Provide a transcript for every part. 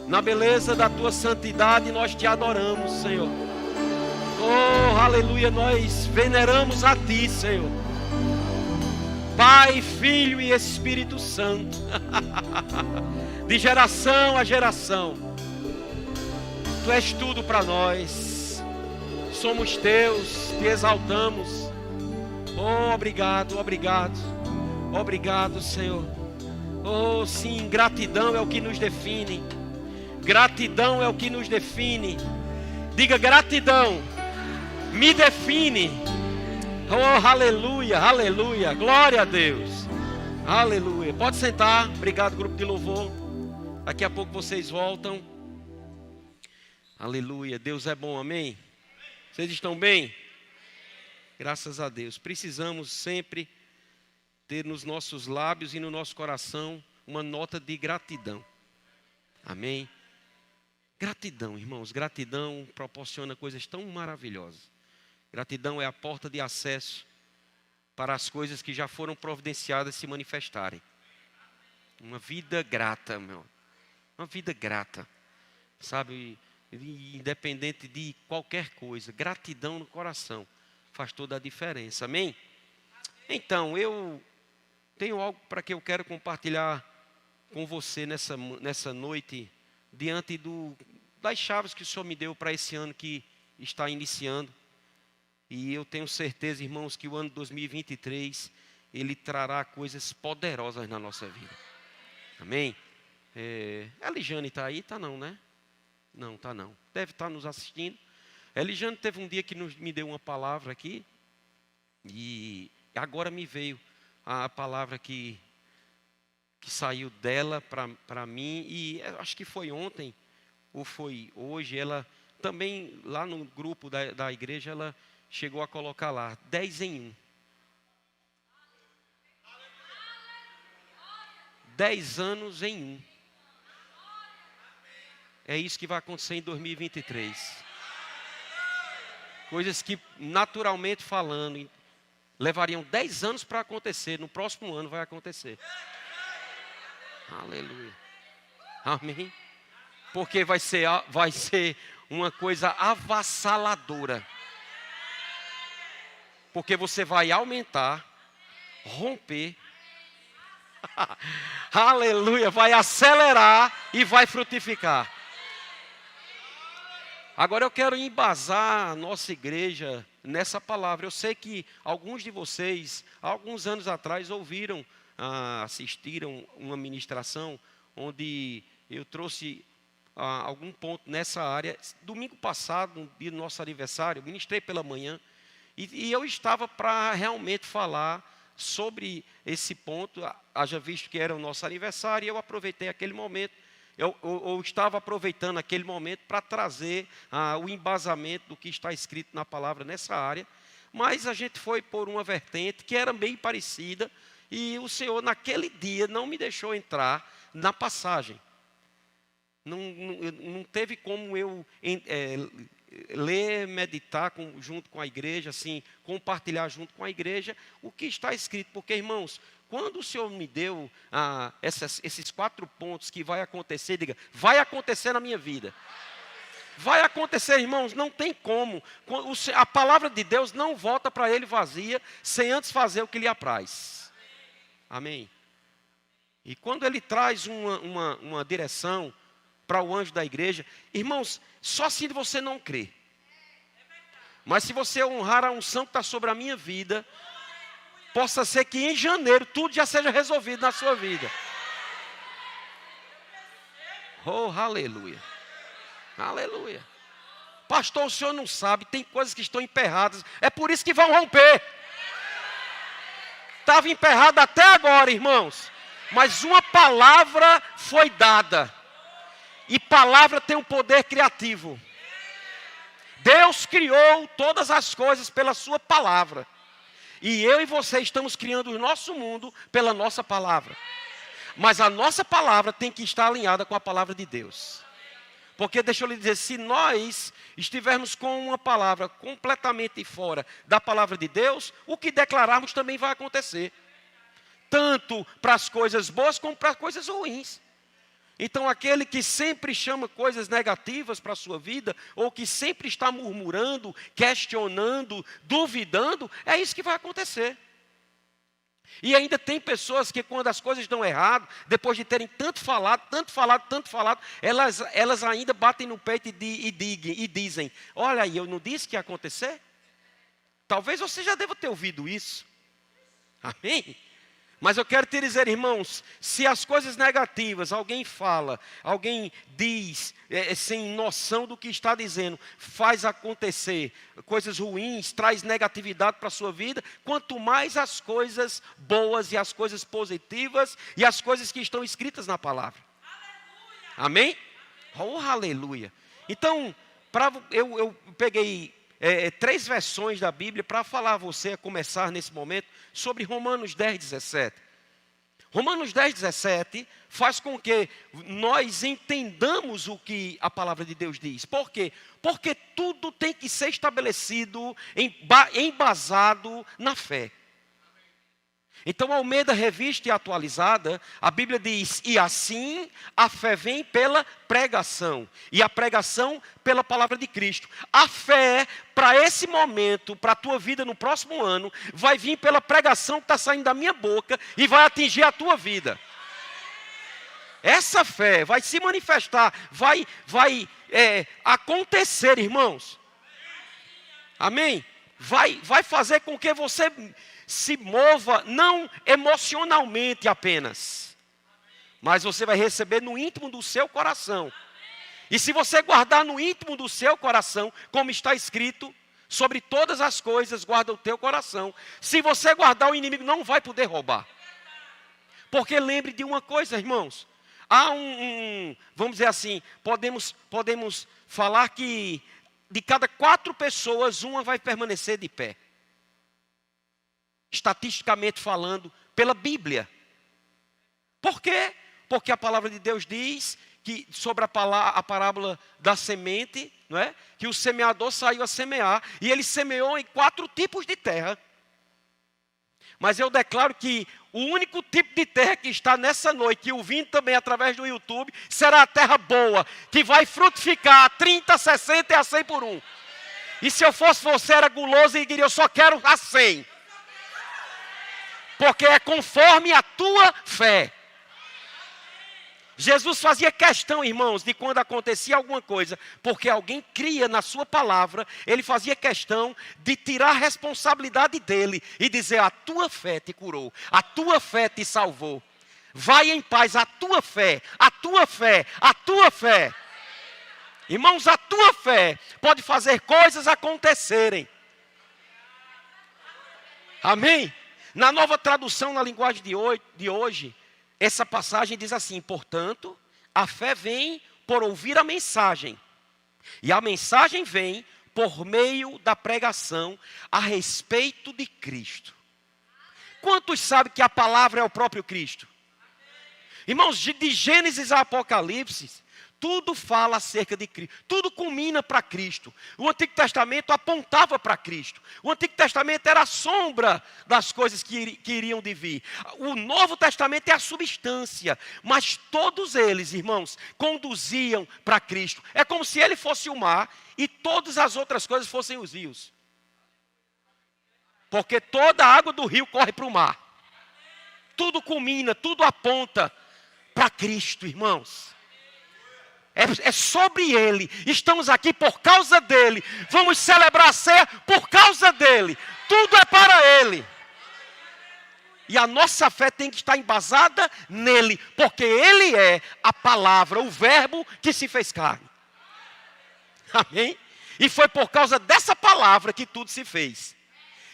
Na beleza da tua santidade nós te adoramos, Senhor. Oh, aleluia, nós veneramos a ti, Senhor. Pai, Filho e Espírito Santo. De geração a geração. Tu és tudo para nós. Somos teus, te exaltamos. Oh, obrigado, obrigado. Obrigado, Senhor. Oh, sim, gratidão é o que nos define. Gratidão é o que nos define. Diga: gratidão me define. Oh, aleluia, aleluia. Glória a Deus. Aleluia. Pode sentar. Obrigado, grupo de louvor. Daqui a pouco vocês voltam. Aleluia. Deus é bom, amém? Vocês estão bem? Graças a Deus. Precisamos sempre ter nos nossos lábios e no nosso coração uma nota de gratidão. Amém? Gratidão, irmãos. Gratidão proporciona coisas tão maravilhosas. Gratidão é a porta de acesso para as coisas que já foram providenciadas se manifestarem. Uma vida grata, meu. Uma vida grata. Sabe, independente de qualquer coisa. Gratidão no coração faz toda a diferença. Amém? Então, eu tenho algo para que eu quero compartilhar com você nessa noite, diante das chaves que o Senhor me deu para esse ano que está iniciando. E eu tenho certeza, irmãos, que o ano 2023, ele trará coisas poderosas na nossa vida. Amém? A Lijane está aí? Está não, né? Não, está não. Deve estar nos assistindo. A Lijane teve um dia que me deu uma palavra aqui. E agora me veio a palavra que saiu dela para mim. E acho que foi ontem, ou foi hoje. Ela também, lá no grupo da igreja, ela chegou a colocar lá, 10 em 1. 10 anos em 1. É isso que vai acontecer em 2023. Coisas que, naturalmente falando, levariam 10 anos para acontecer. No próximo ano vai acontecer. Aleluia. Amém. Porque vai ser uma coisa avassaladora. Porque você vai aumentar, romper, aleluia, vai acelerar e vai frutificar. Agora eu quero embasar a nossa igreja nessa palavra. Eu sei que alguns de vocês, há alguns anos atrás, assistiram uma ministração onde eu trouxe algum ponto nessa área. Domingo passado, no dia do nosso aniversário, eu ministrei pela manhã. E eu estava para realmente falar sobre esse ponto, haja visto que era o nosso aniversário, e eu aproveitei aquele momento, eu estava aproveitando aquele momento para trazer o embasamento do que está escrito na palavra nessa área, mas a gente foi por uma vertente que era bem parecida, e o Senhor naquele dia não me deixou entrar na passagem. Não teve como eu ler, meditar junto com a igreja, assim, compartilhar junto com a igreja o que está escrito. Porque, irmãos, quando o Senhor me deu esses 4 pontos que vai acontecer, diga, vai acontecer na minha vida. Vai acontecer, irmãos, não tem como. A palavra de Deus não volta para Ele vazia, sem antes fazer o que lhe apraz. Amém? E quando Ele traz uma direção para o anjo da igreja, irmãos, só se você não crê. Mas se você honrar a unção que está sobre a minha vida, possa ser que em janeiro tudo já seja resolvido na sua vida. Oh, aleluia. Aleluia. Pastor, o senhor não sabe, tem coisas que estão emperradas, é por isso que vão romper. Estava emperrado até agora, irmãos, mas uma palavra foi dada. E palavra tem um poder criativo. Deus criou todas as coisas pela sua palavra. E eu e você estamos criando o nosso mundo pela nossa palavra. Mas a nossa palavra tem que estar alinhada com a palavra de Deus. Porque deixa eu lhe dizer, se nós estivermos com uma palavra completamente fora da palavra de Deus, o que declararmos também vai acontecer. Tanto para as coisas boas como para as coisas ruins. Então aquele que sempre chama coisas negativas para a sua vida, ou que sempre está murmurando, questionando, duvidando, é isso que vai acontecer. E ainda tem pessoas que quando as coisas dão errado, depois de terem tanto falado, elas ainda batem no peito e dizem, olha aí, eu não disse que ia acontecer? Talvez você já deva ter ouvido isso. Amém? Mas eu quero te dizer, irmãos, se as coisas negativas, alguém fala, alguém diz, sem noção do que está dizendo, faz acontecer coisas ruins, traz negatividade para a sua vida, quanto mais as coisas boas e as coisas positivas e as coisas que estão escritas na palavra. Amém? Oh, aleluia. Então, eu peguei 3 versões da Bíblia para falar a você, a começar nesse momento, sobre Romanos 10, 17. Romanos 10, 17 faz com que nós entendamos o que a palavra de Deus diz. Por quê? Porque tudo tem que ser estabelecido, embasado na fé. Então, Almeida Revista e Atualizada, a Bíblia diz, e assim a fé vem pela pregação, e a pregação pela palavra de Cristo. A fé, para esse momento, para a tua vida no próximo ano, vai vir pela pregação que está saindo da minha boca e vai atingir a tua vida. Essa fé vai se manifestar, vai acontecer, irmãos. Amém? Vai fazer com que você se mova, não emocionalmente apenas, mas você vai receber no íntimo do seu coração. E se você guardar no íntimo do seu coração, como está escrito, sobre todas as coisas guarda o teu coração. Se você guardar, o inimigo não vai poder roubar. Porque lembre de uma coisa, irmãos, há vamos dizer assim, podemos falar que de cada 4 pessoas, uma vai permanecer de pé. Estatisticamente falando, pela Bíblia. Por quê? Porque a palavra de Deus diz que sobre a parábola da semente, não é? Que o semeador saiu a semear e ele semeou em 4 tipos de terra. Mas eu declaro que o único tipo de terra que está nessa noite, e ouvindo também através do YouTube, será a terra boa, que vai frutificar a 30, 60 e a 100 por 1. E se eu fosse você, era guloso e diria, eu só quero a 100. Porque é conforme a tua fé. Jesus fazia questão, irmãos, de quando acontecia alguma coisa, porque alguém cria na sua palavra, ele fazia questão de tirar a responsabilidade dele e dizer, a tua fé te curou, a tua fé te salvou. Vai em paz, a tua fé, a tua fé, a tua fé. Irmãos, a tua fé pode fazer coisas acontecerem. Amém? Na Nova Tradução, na linguagem de hoje, essa passagem diz assim, portanto, a fé vem por ouvir a mensagem, e a mensagem vem por meio da pregação a respeito de Cristo. Quantos sabem que a palavra é o próprio Cristo? Irmãos, de Gênesis a Apocalipse, tudo fala acerca de Cristo, tudo culmina para Cristo. O Antigo Testamento apontava para Cristo. O Antigo Testamento era a sombra das coisas que iriam de vir. O Novo Testamento é a substância, mas todos eles, irmãos, conduziam para Cristo. É como se ele fosse o mar e todas as outras coisas fossem os rios. Porque toda a água do rio corre para o mar. Tudo culmina, tudo aponta para Cristo, irmãos. É sobre Ele, estamos aqui por causa dEle, vamos celebrar a ceia por causa dEle, tudo é para Ele. E a nossa fé tem que estar embasada nele, porque Ele é a palavra, o verbo que se fez carne. Amém? E foi por causa dessa palavra que tudo se fez.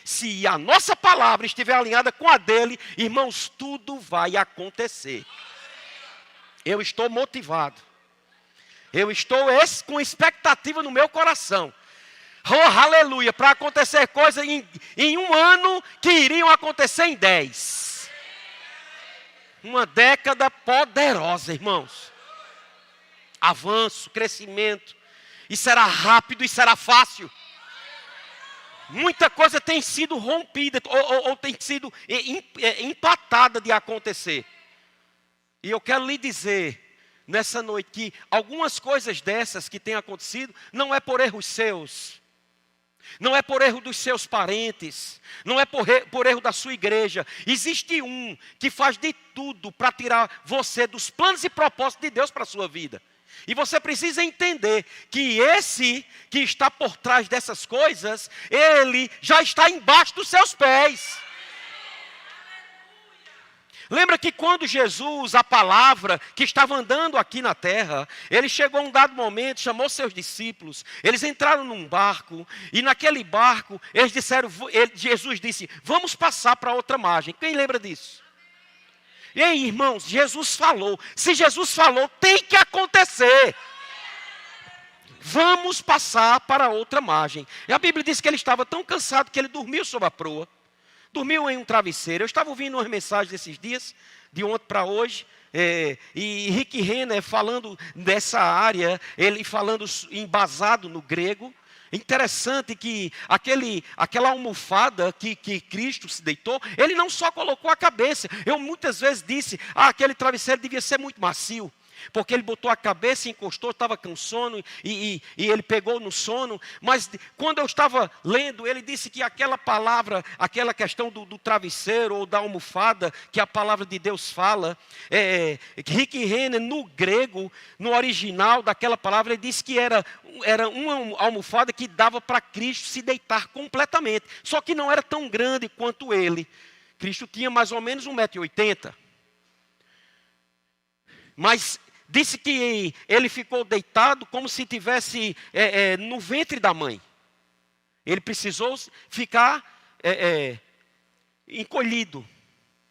Se a nossa palavra estiver alinhada com a dele, irmãos, tudo vai acontecer. Eu estou motivado. Eu estou com expectativa no meu coração. Oh, aleluia, para acontecer coisas em 1 ano que iriam acontecer em 10. Uma década poderosa, irmãos. Avanço, crescimento. E será rápido e será fácil. Muita coisa tem sido rompida ou tem sido empatada de acontecer. E eu quero lhe dizer, nessa noite que algumas coisas dessas que têm acontecido não é por erros seus, não é por erro dos seus parentes, não é por erro da sua igreja. Existe um que faz de tudo para tirar você dos planos e propósitos de Deus para a sua vida. E você precisa entender que esse que está por trás dessas coisas, ele já está embaixo dos seus pés. Lembra que quando Jesus, a palavra, que estava andando aqui na terra, ele chegou a um dado momento, chamou seus discípulos, eles entraram num barco, e naquele barco, eles disseram, Jesus disse, vamos passar para outra margem. Quem lembra disso? E aí, irmãos, Jesus falou. Se Jesus falou, tem que acontecer. Vamos passar para outra margem. E a Bíblia diz que ele estava tão cansado que ele dormiu sobre a proa. Dormiu em um travesseiro. Eu estava ouvindo umas mensagens desses dias, de ontem para hoje, e Rick Renner falando dessa área, ele falando embasado no grego. Interessante que aquela almofada que Cristo se deitou, ele não só colocou a cabeça. Eu muitas vezes disse, aquele travesseiro devia ser muito macio. Porque ele botou a cabeça e encostou, estava com sono e ele pegou no sono. Mas quando eu estava lendo, ele disse que aquela palavra, aquela questão do travesseiro ou da almofada, que a palavra de Deus fala, Rick Renner, no grego, no original daquela palavra, ele disse que era uma almofada que dava para Cristo se deitar completamente. Só que não era tão grande quanto ele. Cristo tinha mais ou menos 1,80 m. Mas disse que ele ficou deitado como se estivesse no ventre da mãe. Ele precisou ficar encolhido,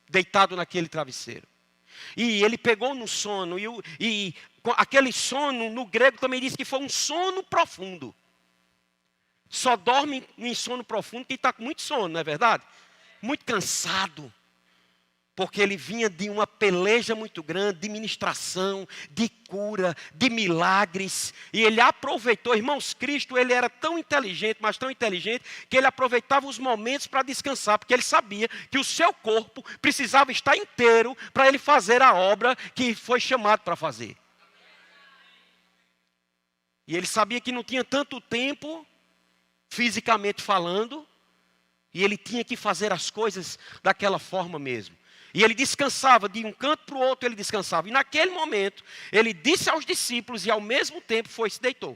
deitado naquele travesseiro. E ele pegou no sono, e aquele sono no grego também diz que foi um sono profundo. Só dorme em sono profundo quem está com muito sono, não é verdade? Muito cansado. Porque ele vinha de uma peleja muito grande, de ministração, de cura, de milagres. E ele aproveitou, irmãos, Cristo, ele era tão inteligente, mas tão inteligente, que ele aproveitava os momentos para descansar. Porque ele sabia que o seu corpo precisava estar inteiro para ele fazer a obra que foi chamado para fazer. E ele sabia que não tinha tanto tempo, fisicamente falando, e ele tinha que fazer as coisas daquela forma mesmo. E ele descansava, de um canto para o outro ele descansava. E naquele momento, ele disse aos discípulos e ao mesmo tempo foi e se deitou.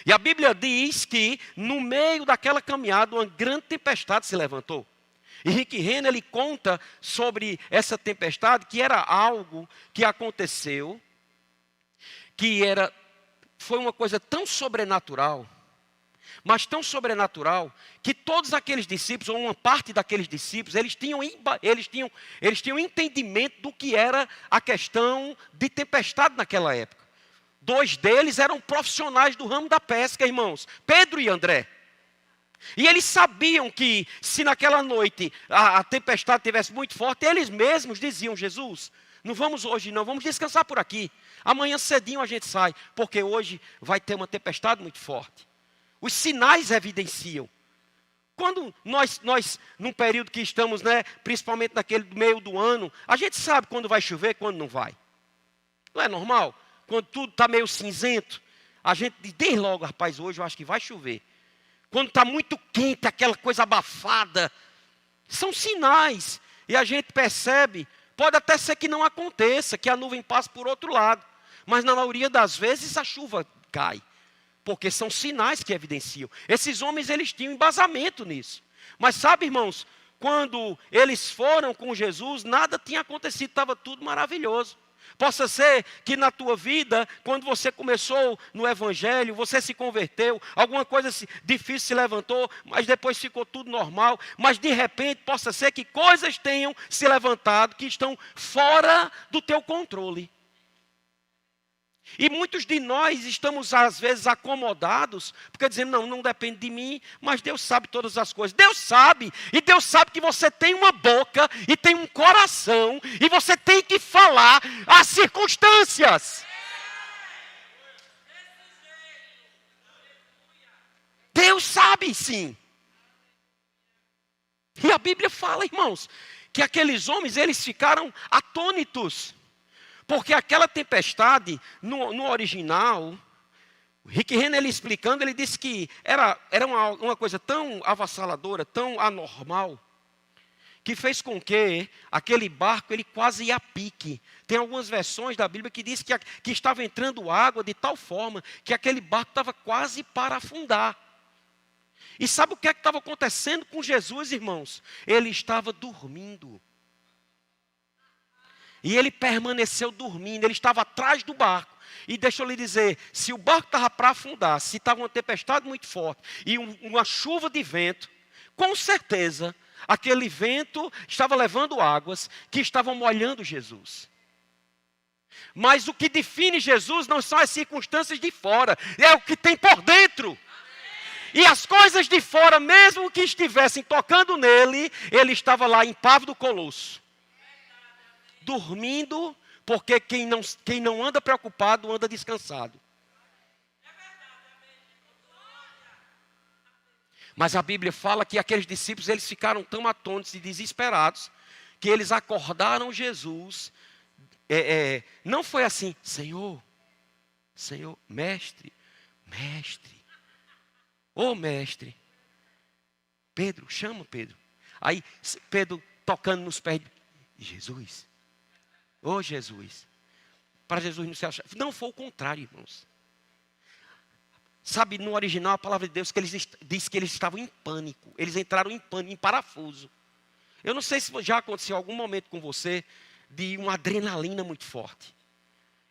E a Bíblia diz que no meio daquela caminhada, uma grande tempestade se levantou. E Rick Renner, ele conta sobre essa tempestade, que era algo que aconteceu, foi uma coisa tão sobrenatural, mas tão sobrenatural, que todos aqueles discípulos, ou uma parte daqueles discípulos, eles tinham entendimento do que era a questão de tempestade naquela época. 2 deles eram profissionais do ramo da pesca, irmãos, Pedro e André. E eles sabiam que se naquela noite a tempestade estivesse muito forte, eles mesmos diziam, Jesus, não vamos hoje não, vamos descansar por aqui. Amanhã cedinho a gente sai, porque hoje vai ter uma tempestade muito forte. Os sinais evidenciam. Quando nós num período que estamos, principalmente naquele meio do ano, a gente sabe quando vai chover e quando não vai. Não é normal? Quando tudo está meio cinzento, a gente diz logo, rapaz, hoje eu acho que vai chover. Quando está muito quente, aquela coisa abafada, são sinais. E a gente percebe, pode até ser que não aconteça, que a nuvem passe por outro lado. Mas na maioria das vezes a chuva cai. Porque são sinais que evidenciam. Esses homens, eles tinham embasamento nisso. Mas sabe, irmãos, quando eles foram com Jesus, nada tinha acontecido, estava tudo maravilhoso. Possa ser que na tua vida, quando você começou no Evangelho, você se converteu, alguma coisa difícil se levantou, mas depois ficou tudo normal. Mas de repente, possa ser que coisas tenham se levantado que estão fora do teu controle. E muitos de nós estamos às vezes acomodados, porque dizemos, não depende de mim, mas Deus sabe todas as coisas. Deus sabe, e Deus sabe que você tem uma boca e tem um coração, e você tem que falar às circunstâncias. Deus sabe sim. E a Bíblia fala, irmãos, que aqueles homens, eles ficaram atônitos. Porque aquela tempestade, no original, o Rick Renner, ele explicando, ele disse que era uma coisa tão avassaladora, tão anormal, que fez com que aquele barco ele quase ia a pique. Tem algumas versões da Bíblia que diz que estava entrando água de tal forma que aquele barco estava quase para afundar. E sabe o que é que estava acontecendo com Jesus, irmãos? Ele estava dormindo. E ele permaneceu dormindo, ele estava atrás do barco. E deixa eu lhe dizer, se o barco estava para afundar, se estava uma tempestade muito forte e uma chuva de vento, com certeza aquele vento estava levando águas que estavam molhando Jesus. Mas o que define Jesus não são as circunstâncias de fora, é o que tem por dentro. E as coisas de fora, mesmo que estivessem tocando nele, ele estava lá em Pavo do Colosso, dormindo, porque quem não anda preocupado, anda descansado. Mas a Bíblia fala que aqueles discípulos, eles ficaram tão atônitos e desesperados, que eles acordaram Jesus. Não foi assim, Senhor, mestre, ô mestre. Pedro, chama Pedro. Aí Pedro tocando nos pés de Jesus. Ô Jesus. Para Jesus não se achar. Não, foi o contrário, irmãos. Sabe, no original a palavra de Deus diz que eles estavam em pânico. Eles entraram em pânico, em parafuso. Eu não sei se já aconteceu algum momento com você de uma adrenalina muito forte.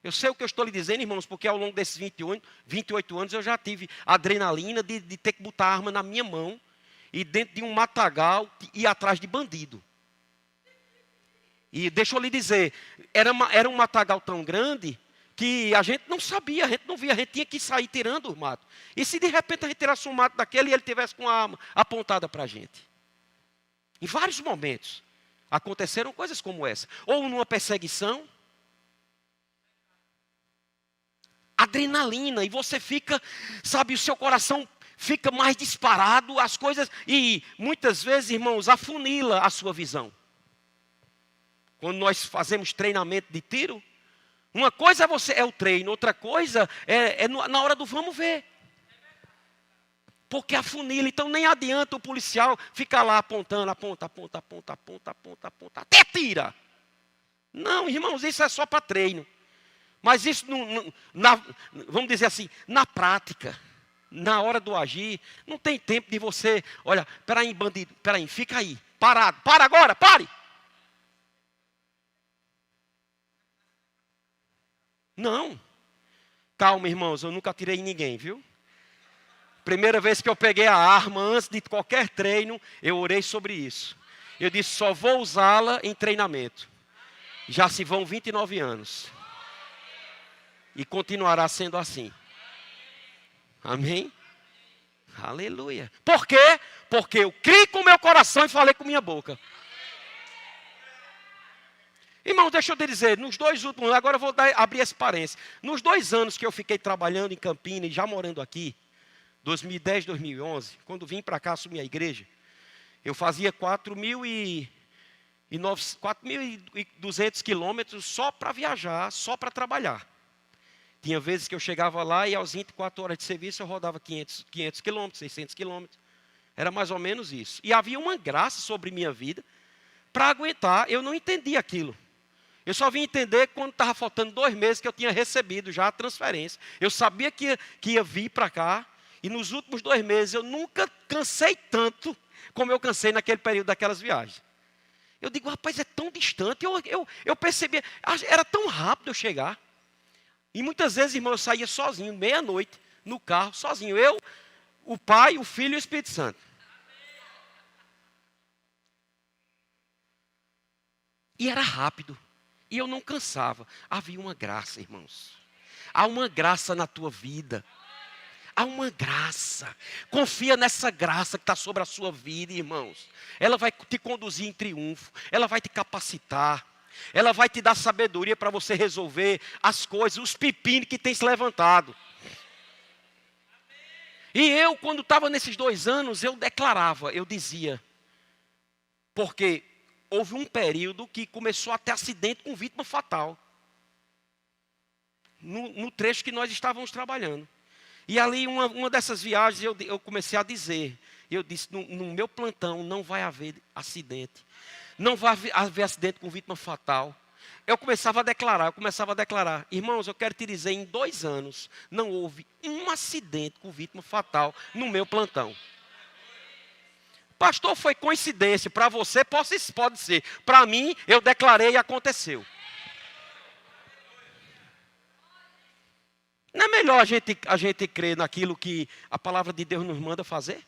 Eu sei o que eu estou lhe dizendo, irmãos, porque ao longo desses 28 anos eu já tive adrenalina de ter que botar a arma na minha mão e dentro de um matagal ir atrás de bandido. E deixa eu lhe dizer, era um matagal tão grande que a gente não sabia, a gente não via, a gente tinha que sair tirando o mato. E se de repente a gente tirasse um mato daquele e ele tivesse com a arma apontada para a gente? Em vários momentos aconteceram coisas como essa. Ou numa perseguição, adrenalina, e você fica, sabe, o seu coração fica mais disparado, as coisas, e muitas vezes, irmãos, afunila a sua visão. Quando nós fazemos treinamento de tiro, uma coisa é o treino, outra coisa na hora do vamos ver. Porque afunila, então nem adianta o policial ficar lá apontando, aponta, até tira. Não, irmãos, isso é só para treino. Mas isso, vamos dizer assim, na prática, na hora do agir, não tem tempo de você, olha, peraí, bandido, peraí, fica aí, parado, para agora, pare. Não. Calma, irmãos, eu nunca atirei em ninguém, viu? Primeira vez que eu peguei a arma, antes de qualquer treino, eu orei sobre isso. Eu disse, só vou usá-la em treinamento. Já se vão 29 anos. E continuará sendo assim. Amém? Aleluia. Por quê? Porque eu criei com o meu coração e falei com minha boca. Irmão, deixa eu te dizer, nos 2 últimos, agora eu vou abrir esse parênteses. Nos 2 anos que eu fiquei trabalhando em Campinas e já morando aqui, 2010, 2011, quando vim para cá assumir a igreja, eu fazia 4.200 quilômetros só para viajar, só para trabalhar. Tinha vezes que eu chegava lá e aos 24 horas de serviço eu rodava 500 quilômetros, 600 quilômetros. Era mais ou menos isso. E havia uma graça sobre minha vida para aguentar. Eu não entendia aquilo. Eu só vim entender quando estava faltando 2 meses que eu tinha recebido já a transferência. Eu sabia que ia vir para cá. E nos últimos 2 meses eu nunca cansei tanto como eu cansei naquele período daquelas viagens. Eu digo, rapaz, é tão distante. Eu percebia, era tão rápido eu chegar. E muitas vezes, irmão, eu saía sozinho, meia-noite, no carro, sozinho. Eu, o Pai, o Filho e o Espírito Santo. E era rápido. E eu não cansava. Havia uma graça, irmãos. Há uma graça na tua vida. Há uma graça. Confia nessa graça que está sobre a sua vida, irmãos. Ela vai te conduzir em triunfo. Ela vai te capacitar. Ela vai te dar sabedoria para você resolver as coisas, os pepinos que tem se levantado. E eu, quando estava nesses 2 anos, eu declarava, eu dizia. Porque houve um período que começou a ter acidente com vítima fatal. no trecho que nós estávamos trabalhando. E ali, uma dessas viagens, eu comecei a dizer, eu disse, no meu plantão não vai haver acidente. Não vai haver acidente com vítima fatal. Eu começava a declarar. Irmãos, eu quero te dizer, em 2 anos, não houve um acidente com vítima fatal no meu plantão. Pastor, foi coincidência. Para você pode ser. Para mim, eu declarei e aconteceu. Não é melhor a gente crer naquilo que a palavra de Deus nos manda fazer?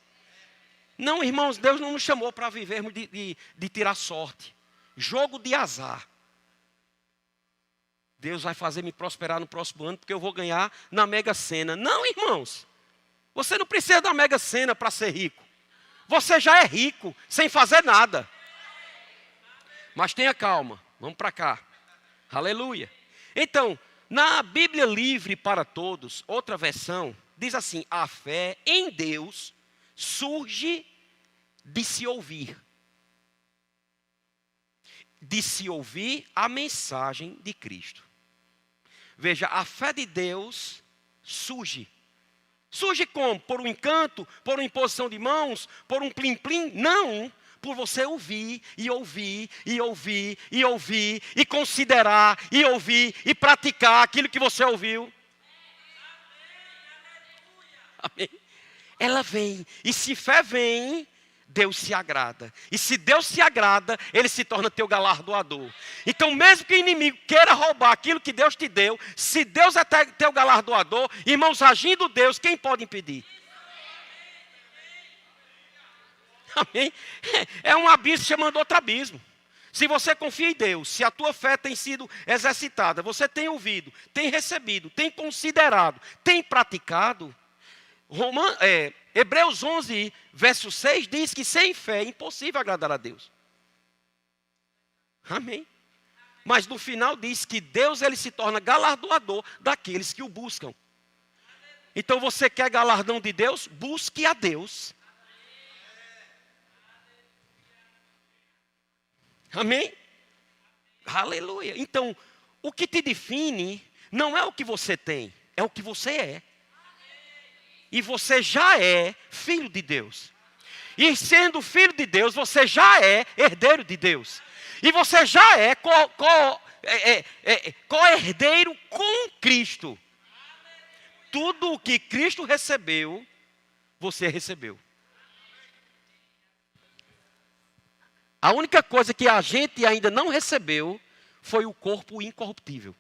Não, irmãos, Deus não nos chamou para vivermos de tirar sorte. Jogo de azar. Deus vai fazer me prosperar no próximo ano porque eu vou ganhar na Mega Sena. Não, irmãos. Você não precisa da Mega Sena para ser rico. Você já é rico sem fazer nada. Mas tenha calma. Vamos para cá. Aleluia. Então, na Bíblia Livre para Todos, outra versão, diz assim: a fé em Deus surge de se ouvir. De se ouvir a mensagem de Cristo. Veja, a fé de Deus surge. Surge como? Por um encanto? Por uma imposição de mãos? Por um plim-plim? Não. Por você ouvir, e ouvir, e ouvir, e ouvir, e considerar, e ouvir, e praticar aquilo que você ouviu. Amém. Ela vem, e se fé vem, Deus se agrada. E se Deus se agrada, Ele se torna teu galardoador. Então mesmo que o inimigo queira roubar aquilo que Deus te deu, se Deus é teu galardoador, irmãos, agindo Deus, quem pode impedir? Amém? É um abismo chamando outro abismo. Se você confia em Deus, se a tua fé tem sido exercitada, você tem ouvido, tem recebido, tem considerado, tem praticado. Hebreus 11, verso 6 diz que sem fé é impossível agradar a Deus. Amém? Mas no final diz que Deus ele se torna galardoador daqueles que o buscam. Então você quer galardão de Deus? Busque a Deus. Amém? Aleluia. Então, o que te define não é o que você tem, é o que você é. E você já é filho de Deus. E sendo filho de Deus, você já é herdeiro de Deus. E você já é co-herdeiro com Cristo. Tudo o que Cristo recebeu, você recebeu. A única coisa que a gente ainda não recebeu foi o corpo incorruptível.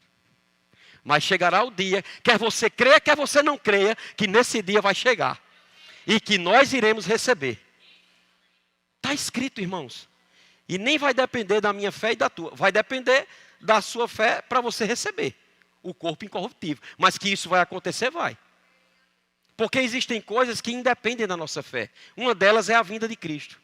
Mas chegará o dia, quer você creia, quer você não creia, que nesse dia vai chegar. E que nós iremos receber. Está escrito, irmãos. E nem vai depender da minha fé e da tua. Vai depender da sua fé para você receber o corpo incorruptível. Mas que isso vai acontecer, vai. Porque existem coisas que independem da nossa fé. Uma delas é a vinda de Cristo.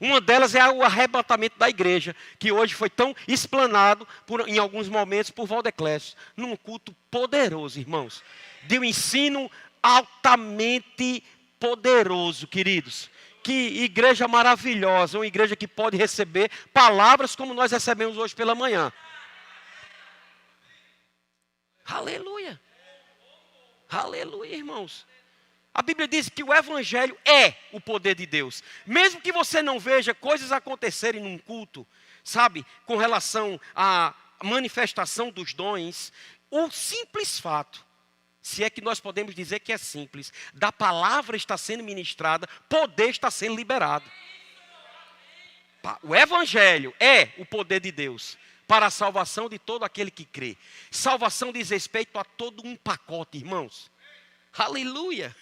Uma delas é o arrebatamento da igreja, que hoje foi tão explanado, em alguns momentos, por Valdeclésio, num culto poderoso, irmãos. De um ensino altamente poderoso, queridos. Que igreja maravilhosa, uma igreja que pode receber palavras como nós recebemos hoje pela manhã. Aleluia. Aleluia, irmãos. A Bíblia diz que o Evangelho é o poder de Deus. Mesmo que você não veja coisas acontecerem num culto, sabe, com relação à manifestação dos dons, o simples fato, se é que nós podemos dizer que é simples, da palavra está sendo ministrada, poder está sendo liberado. O Evangelho é o poder de Deus para a salvação de todo aquele que crê. Salvação diz respeito a todo um pacote, irmãos. Aleluia.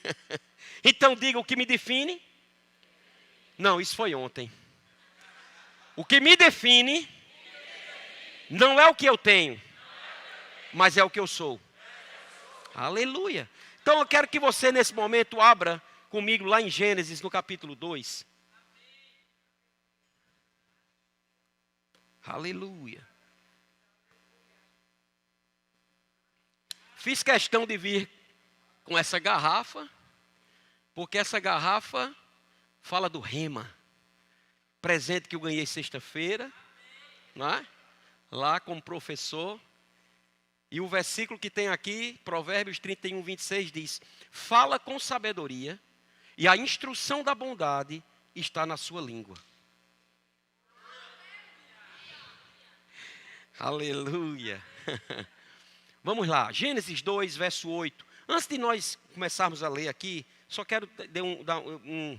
Então diga, o que me define? Não, isso foi ontem. O que me define não é o que eu tenho, mas é o que eu sou. Aleluia. Então eu quero que você nesse momento abra comigo lá em Gênesis no capítulo 2. Aleluia. Fiz questão de vir com essa garrafa, porque essa garrafa fala do rema, presente que eu ganhei sexta-feira, não é? Lá como professor, E o versículo que tem aqui, Provérbios 31, 26, diz: fala com sabedoria, e a instrução da bondade está na sua língua. Aleluia. Vamos lá, Gênesis 2, verso 8. Antes de nós começarmos a ler aqui, só quero dar um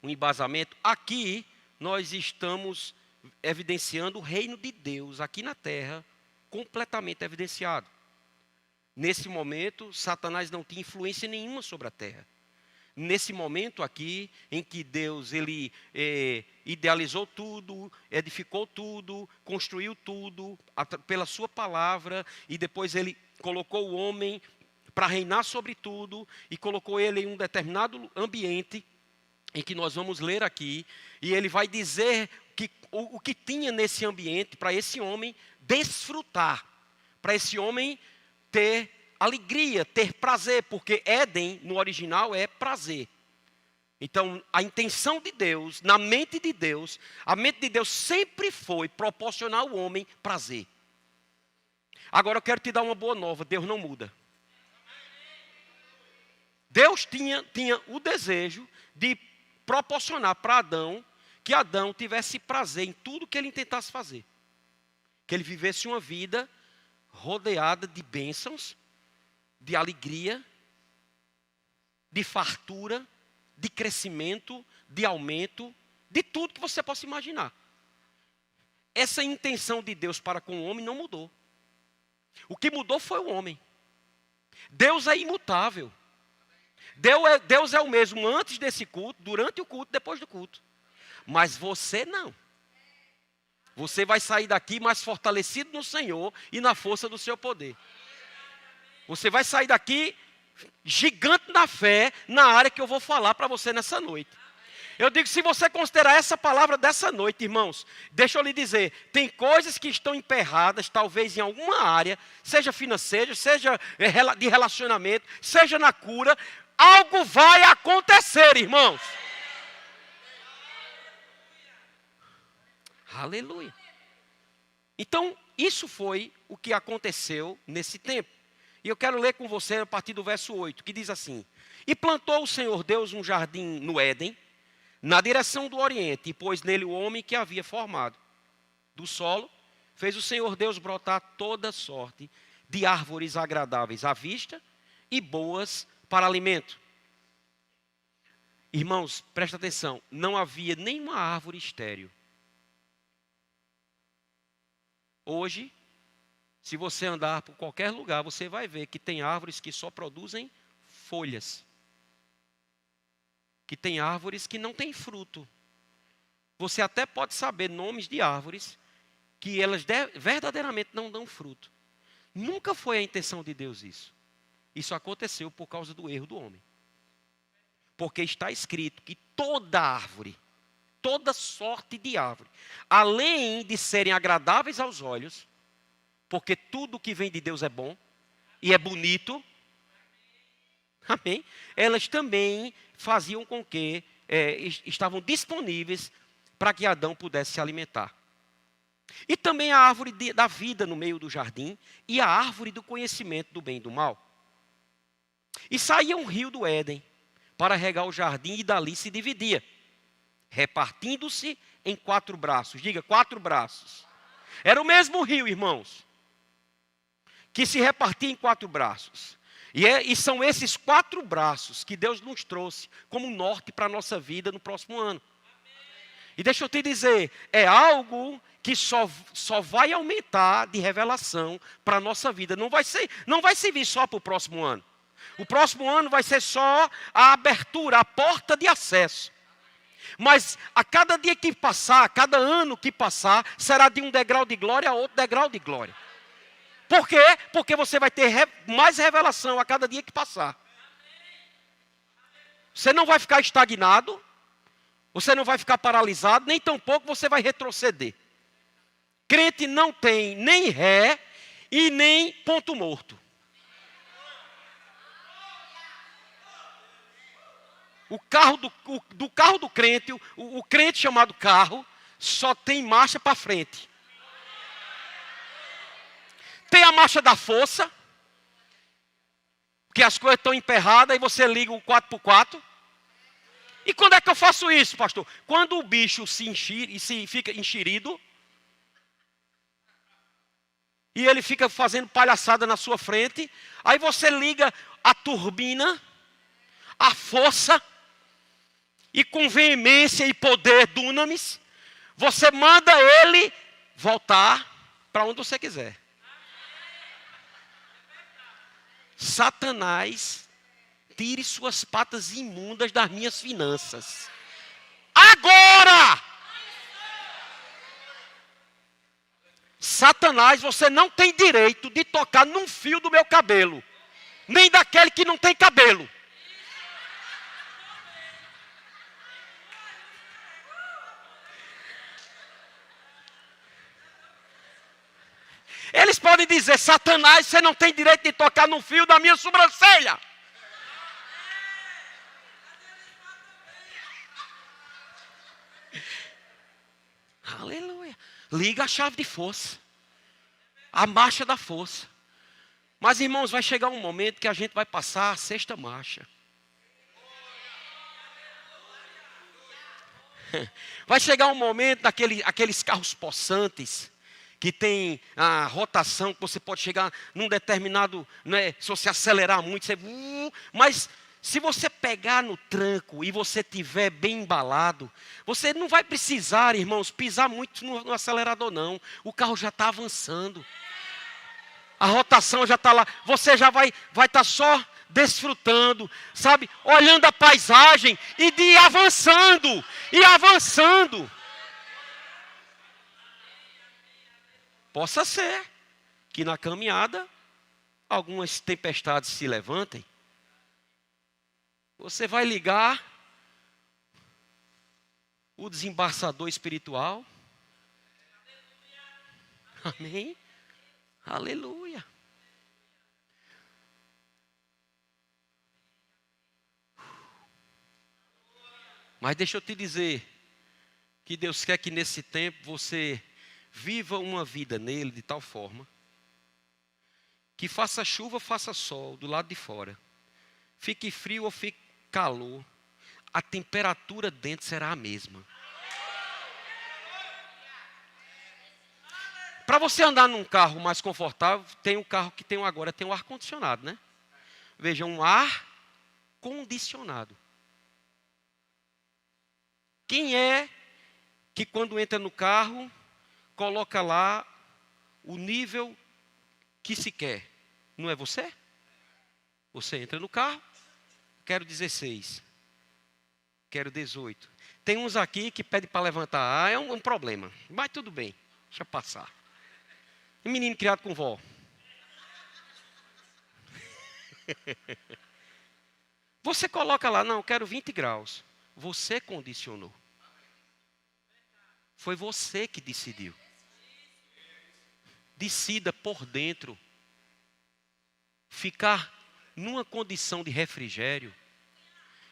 embasamento. Aqui nós estamos evidenciando o reino de Deus aqui na terra, completamente evidenciado. Nesse momento, Satanás não tinha influência nenhuma sobre a terra. Nesse momento aqui, em que Deus ele idealizou tudo, edificou tudo, construiu tudo pela sua palavra, e depois ele colocou o homem para reinar sobre tudo, e colocou ele em um determinado ambiente, em que nós vamos ler aqui, e ele vai dizer que o que tinha nesse ambiente para esse homem desfrutar, para esse homem ter alegria, ter prazer, porque Éden no original é prazer. Então a intenção de Deus, na mente de Deus, a mente de Deus sempre foi proporcionar ao homem prazer. Agora eu quero te dar uma boa nova: Deus não muda. Deus tinha o desejo de proporcionar para Adão que Adão tivesse prazer em tudo que ele tentasse fazer. Que ele vivesse uma vida rodeada de bênçãos, de alegria, de fartura, de crescimento, de aumento, de tudo que você possa imaginar. Essa intenção de Deus para com o homem não mudou. O que mudou foi o homem. Deus é imutável. Deus é o mesmo antes desse culto, durante o culto, depois do culto. Mas você não. Você vai sair daqui mais fortalecido no Senhor e na força do seu poder. Você vai sair daqui gigante na fé, na área que eu vou falar para você nessa noite. Eu digo, se você considerar essa palavra dessa noite, irmãos, deixa eu lhe dizer, tem coisas que estão emperradas, talvez em alguma área, seja financeira, seja de relacionamento, seja na cura, algo vai acontecer, irmãos. Aleluia. Então, isso foi o que aconteceu nesse tempo. E eu quero ler com você a partir do verso 8, que diz assim: e plantou o Senhor Deus um jardim no Éden, na direção do Oriente, e pôs nele o homem que havia formado. Do solo, fez o Senhor Deus brotar toda sorte de árvores agradáveis à vista e boas para alimento. Irmãos, presta atenção, não havia nenhuma árvore estéril. Hoje, se você andar por qualquer lugar, você vai ver que tem árvores que só produzem folhas. Que tem árvores que não têm fruto. Você até pode saber nomes de árvores que elas verdadeiramente não dão fruto. Nunca foi a intenção de Deus isso. Isso aconteceu por causa do erro do homem. Porque está escrito que toda árvore, toda sorte de árvore, além de serem agradáveis aos olhos, porque tudo que vem de Deus é bom e é bonito, amém? Elas também faziam com que estavam disponíveis para que Adão pudesse se alimentar. E também a árvore da vida no meio do jardim e a árvore do conhecimento do bem e do mal. E saía um rio do Éden para regar o jardim e dali se dividia, repartindo-se em 4 braços. Diga, 4 braços. Era o mesmo rio, irmãos, que se repartia em 4 braços. E são esses 4 braços que Deus nos trouxe como norte para a nossa vida no próximo ano. E deixa eu te dizer, é algo que só vai aumentar de revelação para a nossa vida. Não vai servir só para o próximo ano. O próximo ano vai ser só a abertura, a porta de acesso. Mas a cada dia que passar, a cada ano que passar, será de um degrau de glória a outro degrau de glória. Por quê? Porque você vai ter mais revelação a cada dia que passar. Você não vai ficar estagnado, você não vai ficar paralisado, nem tampouco você vai retroceder. Crente não tem nem ré e nem ponto morto. O carro do crente, o crente chamado carro, só tem marcha para frente. Tem a marcha da força, que as coisas estão emperradas e você liga o 4x4. E quando é que eu faço isso, pastor? Quando o bicho se fica enxerido, e ele fica fazendo palhaçada na sua frente, aí você liga a turbina, a força, e com veemência e poder dunamis, você manda ele voltar para onde você quiser. Satanás, tire suas patas imundas das minhas finanças. Agora! Satanás, você não tem direito de tocar num fio do meu cabelo. Nem daquele que não tem cabelo. Eles podem dizer, Satanás, você não tem direito de tocar no fio da minha sobrancelha. Aleluia. Liga a chave de força. A marcha da força. Mas, irmãos, vai chegar um momento que a gente vai passar a sexta marcha. Vai chegar um momento aqueles carros possantes, que tem a rotação, que você pode chegar num determinado, né, se você acelerar muito, você, mas se você pegar no tranco e você estiver bem embalado, você não vai precisar, irmãos, pisar muito no acelerador não. O carro já está avançando. A rotação já está lá. Você já vai estar só desfrutando, sabe? Olhando a paisagem e avançando. E avançando. Possa ser que na caminhada algumas tempestades se levantem. Você vai ligar o desembaçador espiritual. Amém? Aleluia. Mas deixa eu te dizer que Deus quer que nesse tempo você viva uma vida nele de tal forma que faça chuva, faça sol do lado de fora. Fique frio ou fique calor, a temperatura dentro será a mesma. Para você andar num carro mais confortável, tem um carro que tem agora, tem um ar-condicionado, né? Veja, um ar condicionado. Quem é que quando entra no carro, coloca lá o nível que se quer? Não é você? Você entra no carro, quero 16, quero 18. Tem uns aqui que pedem para levantar, é um problema, mas tudo bem, deixa passar. E menino criado com vó. Você coloca lá, não, quero 20 graus. Você condicionou. Foi você que decidiu. Decida por dentro. Ficar numa condição de refrigério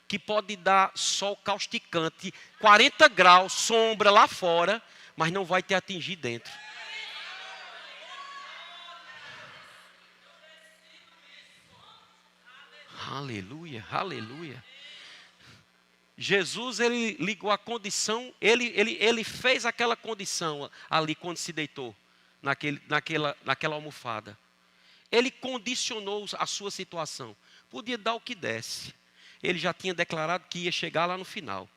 que pode dar sol causticante, 40 graus, sombra lá fora, mas não vai te atingir dentro. Aleluia, aleluia. Jesus, ele ligou a condição, ele fez aquela condição ali quando se deitou naquela almofada. Ele condicionou a sua situação. Podia dar o que desse. Ele já tinha declarado que ia chegar lá no final.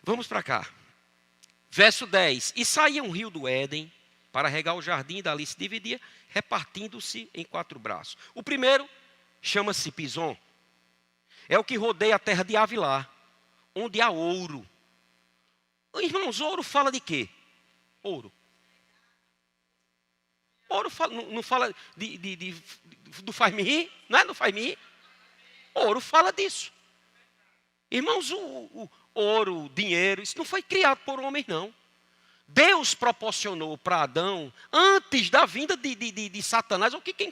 Vamos para cá. Verso 10. E saía um rio do Éden para regar o jardim, e dali se dividia, repartindo-se em 4 braços. O primeiro chama-se Pison. É o que rodeia a terra de Avilá, onde há ouro. Irmãos, ouro fala de quê? Ouro. Ouro fala, não fala do faz-me rir, não é? Não faz-me rir. Ouro fala disso. Irmãos, o ouro, o dinheiro, isso não foi criado por homens, não. Deus proporcionou para Adão, antes da vinda de Satanás, ou quem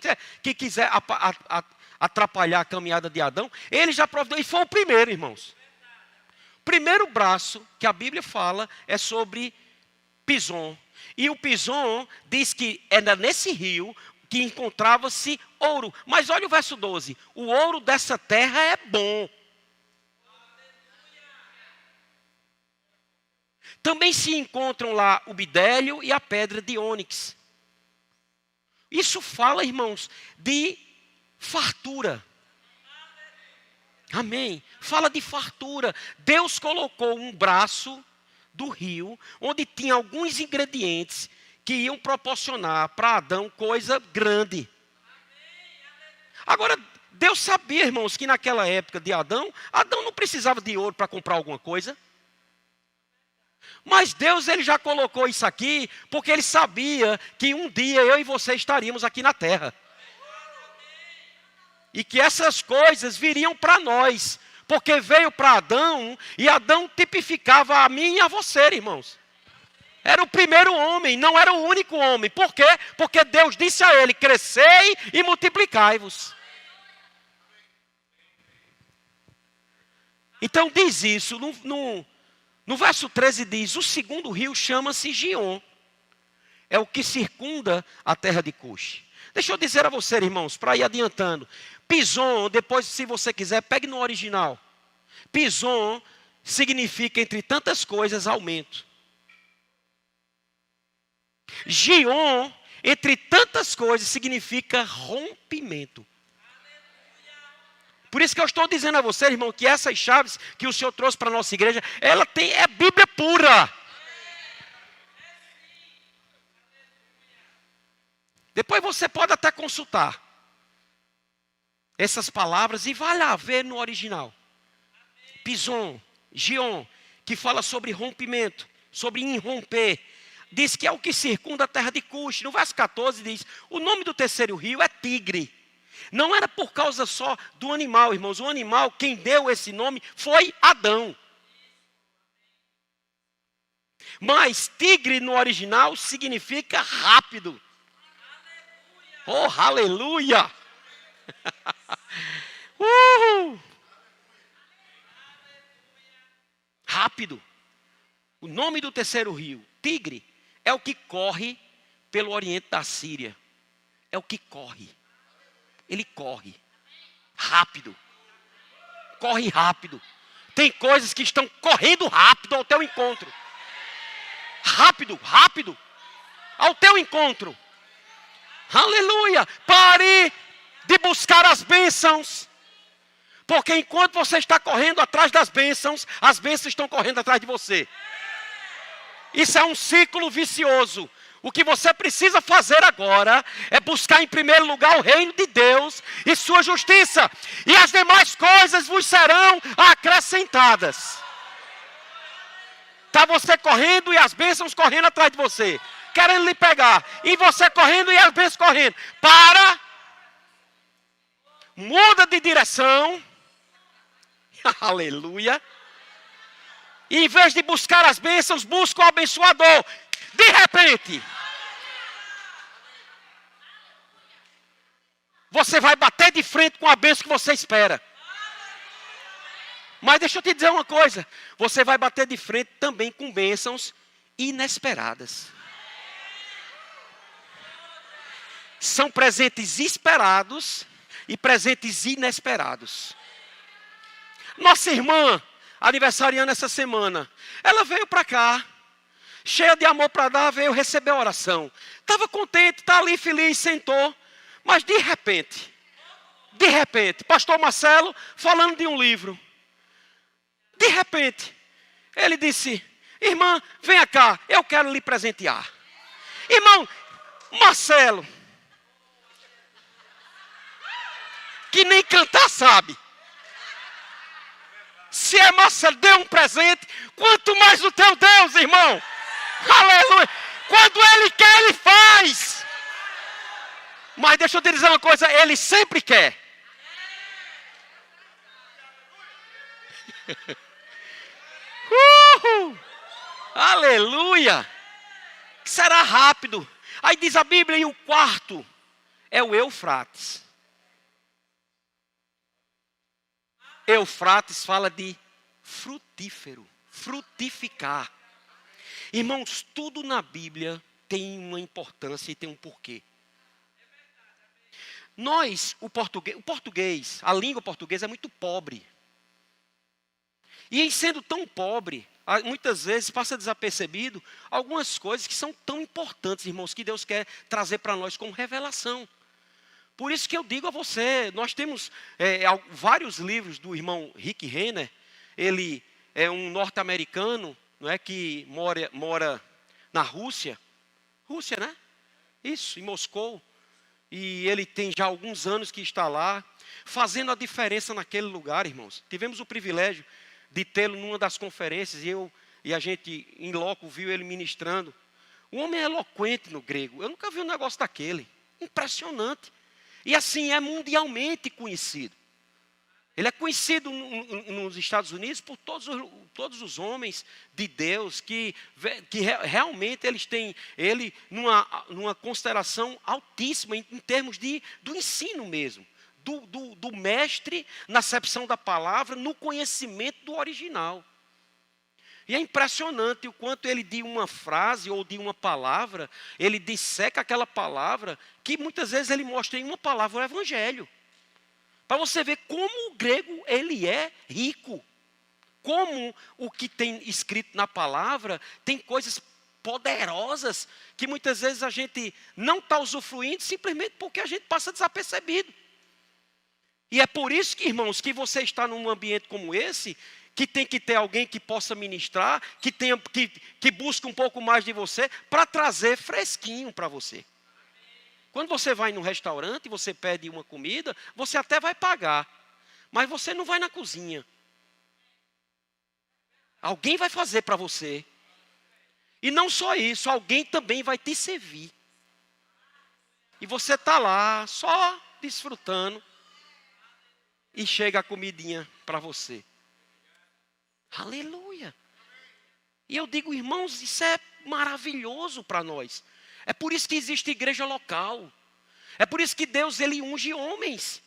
quiser atrapalhar a caminhada de Adão, ele já providenciou, e foi o primeiro, irmãos. O primeiro braço que a Bíblia fala é sobre Pison. E o Pison diz que era nesse rio que encontrava-se ouro. Mas olha o verso 12. O ouro dessa terra é bom. Também se encontram lá o bidélio e a pedra de ônix. Isso fala, irmãos, de fartura. Amém. Fala de fartura. Deus colocou um braço do rio, onde tinha alguns ingredientes que iam proporcionar para Adão coisa grande. Agora, Deus sabia, irmãos, que naquela época de Adão não precisava de ouro para comprar alguma coisa. Mas Deus, ele já colocou isso aqui, porque ele sabia que um dia eu e você estaríamos aqui na terra. E que essas coisas viriam para nós, porque veio para Adão, e Adão tipificava a mim e a você, irmãos. Era o primeiro homem, não era o único homem. Por quê? Porque Deus disse a ele, crescei e multiplicai-vos. Então diz isso, no verso 13 diz, o segundo rio chama-se Gion. É o que circunda a terra de Cush. Deixa eu dizer a você, irmãos, para ir adiantando. Pison, depois se você quiser, pegue no original. Pison significa, entre tantas coisas, aumento. Gion, entre tantas coisas, significa rompimento. Por isso que eu estou dizendo a você, irmão, que essas chaves que o Senhor trouxe para a nossa igreja, é Bíblia pura. Depois você pode até consultar essas palavras e vai lá ver no original. Pison, Gion, que fala sobre rompimento, sobre irromper. Diz que é o que circunda a terra de Cush. No verso 14 diz, o nome do terceiro rio é Tigre. Não era por causa só do animal, irmãos. O animal, quem deu esse nome foi Adão. Mas Tigre no original significa rápido. Oh, aleluia! Rápido. O nome do terceiro rio, Tigre, é o que corre pelo oriente da Síria. É o que corre. Ele corre. Rápido. Corre rápido. Tem coisas que estão correndo rápido ao teu encontro. Rápido, rápido. Ao teu encontro. Aleluia. Pare de buscar as bênçãos. Porque enquanto você está correndo atrás das bênçãos, as bênçãos estão correndo atrás de você. Isso é um ciclo vicioso. O que você precisa fazer agora é buscar em primeiro lugar o reino de Deus e sua justiça. E as demais coisas vos serão acrescentadas. Está você correndo e as bênçãos correndo atrás de você. Querendo lhe pegar. E você correndo e as bênçãos correndo. Para. Muda de direção. Aleluia. E em vez de buscar as bênçãos, busca o abençoador. De repente, você vai bater de frente com a bênção que você espera. Mas deixa eu te dizer uma coisa. Você vai bater de frente também com bênçãos inesperadas. São presentes esperados e presentes inesperados. Nossa irmã, aniversariando essa semana, ela veio para cá, cheia de amor para dar, veio receber a oração. Estava contente, está ali feliz, sentou. Mas de repente, pastor Marcelo falando de um livro. De repente, ele disse, irmã, venha cá, eu quero lhe presentear. Irmão, Marcelo, que nem cantar sabe. Se é Marcelo, dê um presente, quanto mais o teu Deus, irmão. Aleluia. Quando Ele quer, Ele faz. Mas deixa eu te dizer uma coisa, Ele sempre quer. Aleluia. Será rápido. Aí diz a Bíblia, e o quarto é o Eufrates. Eufrates fala de frutífero, frutificar. Irmãos, tudo na Bíblia tem uma importância e tem um porquê. O português, a língua portuguesa é muito pobre. E em sendo tão pobre, muitas vezes passa desapercebido algumas coisas que são tão importantes, irmãos, que Deus quer trazer para nós como revelação. Por isso que eu digo a você, nós temos vários livros do irmão Rick Renner. Ele é um norte-americano, não é, que mora na Rússia. Rússia, né? Isso, em Moscou. E ele tem já alguns anos que está lá, fazendo a diferença naquele lugar, irmãos. Tivemos o privilégio de tê-lo numa das conferências, e a gente, em loco, viu ele ministrando. O homem é eloquente no grego. Eu nunca vi um negócio daquele. Impressionante. E assim, é mundialmente conhecido. Ele é conhecido nos Estados Unidos por todos os homens de Deus que realmente eles têm ele numa consideração altíssima em termos do ensino mesmo. Do mestre na acepção da palavra, no conhecimento do original. E é impressionante o quanto ele de uma frase ou de uma palavra, ele disseca aquela palavra, que muitas vezes ele mostra em uma palavra o evangelho. Para você ver como o grego ele é rico. Como o que tem escrito na palavra tem coisas poderosas que muitas vezes a gente não está usufruindo simplesmente porque a gente passa desapercebido. E é por isso que, irmãos, que você está num ambiente como esse, que tem que ter alguém que possa ministrar, que busque um pouco mais de você, para trazer fresquinho para você. Quando você vai num restaurante e você pede uma comida, você até vai pagar, mas você não vai na cozinha. Alguém vai fazer para você. E não só isso, alguém também vai te servir. E você está lá, só desfrutando, e chega a comidinha para você. Aleluia. E eu digo, irmãos, isso é maravilhoso para nós. É por isso que existe igreja local. É por isso que Deus ele unge homens.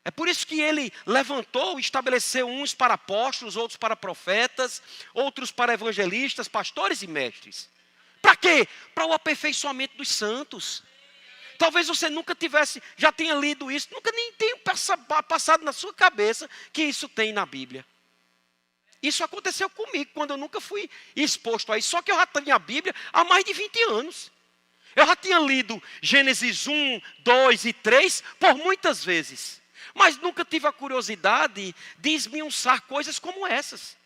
É por isso que ele levantou, estabeleceu uns para apóstolos, outros para profetas, outros para evangelistas, pastores e mestres. Para quê? Para o aperfeiçoamento dos santos. Talvez você nunca já tenha lido isso, nunca nem tenha passado na sua cabeça que isso tem na Bíblia. Isso aconteceu comigo, quando eu nunca fui exposto a isso. Só que eu já tinha a Bíblia há mais de 20 anos. Eu já tinha lido Gênesis 1, 2 e 3 por muitas vezes. Mas nunca tive a curiosidade de esmiuçar coisas como essas.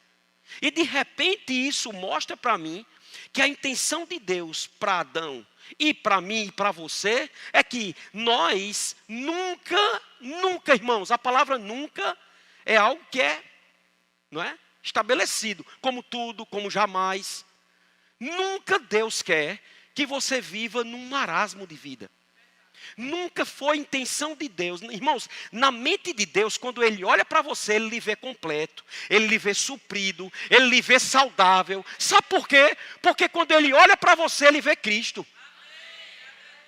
E de repente isso mostra para mim que a intenção de Deus para Adão e para mim e para você é que nós nunca, irmãos, a palavra nunca é algo que não é? Estabelecido, como tudo, como jamais. Nunca Deus quer que você viva num marasmo de vida. Nunca foi intenção de Deus. Irmãos, na mente de Deus, quando Ele olha para você, Ele lhe vê completo, Ele lhe vê suprido, Ele lhe vê saudável. Sabe por quê? Porque quando Ele olha para você, Ele vê Cristo.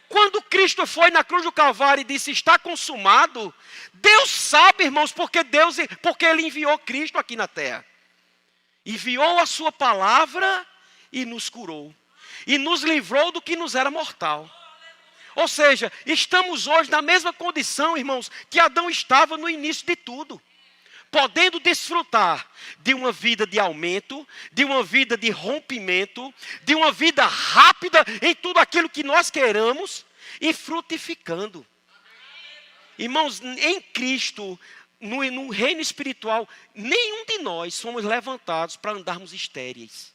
Quando Cristo foi na cruz do Calvário e disse, está consumado, Deus sabe, irmãos, porque Ele enviou Cristo aqui na terra. Enviou a sua palavra e nos curou. E nos livrou do que nos era mortal. Ou seja, estamos hoje na mesma condição, irmãos, que Adão estava no início de tudo. Podendo desfrutar de uma vida de aumento, de uma vida de rompimento, de uma vida rápida em tudo aquilo que nós queiramos e frutificando. Irmãos, em Cristo, no reino espiritual, nenhum de nós somos levantados para andarmos estéreis.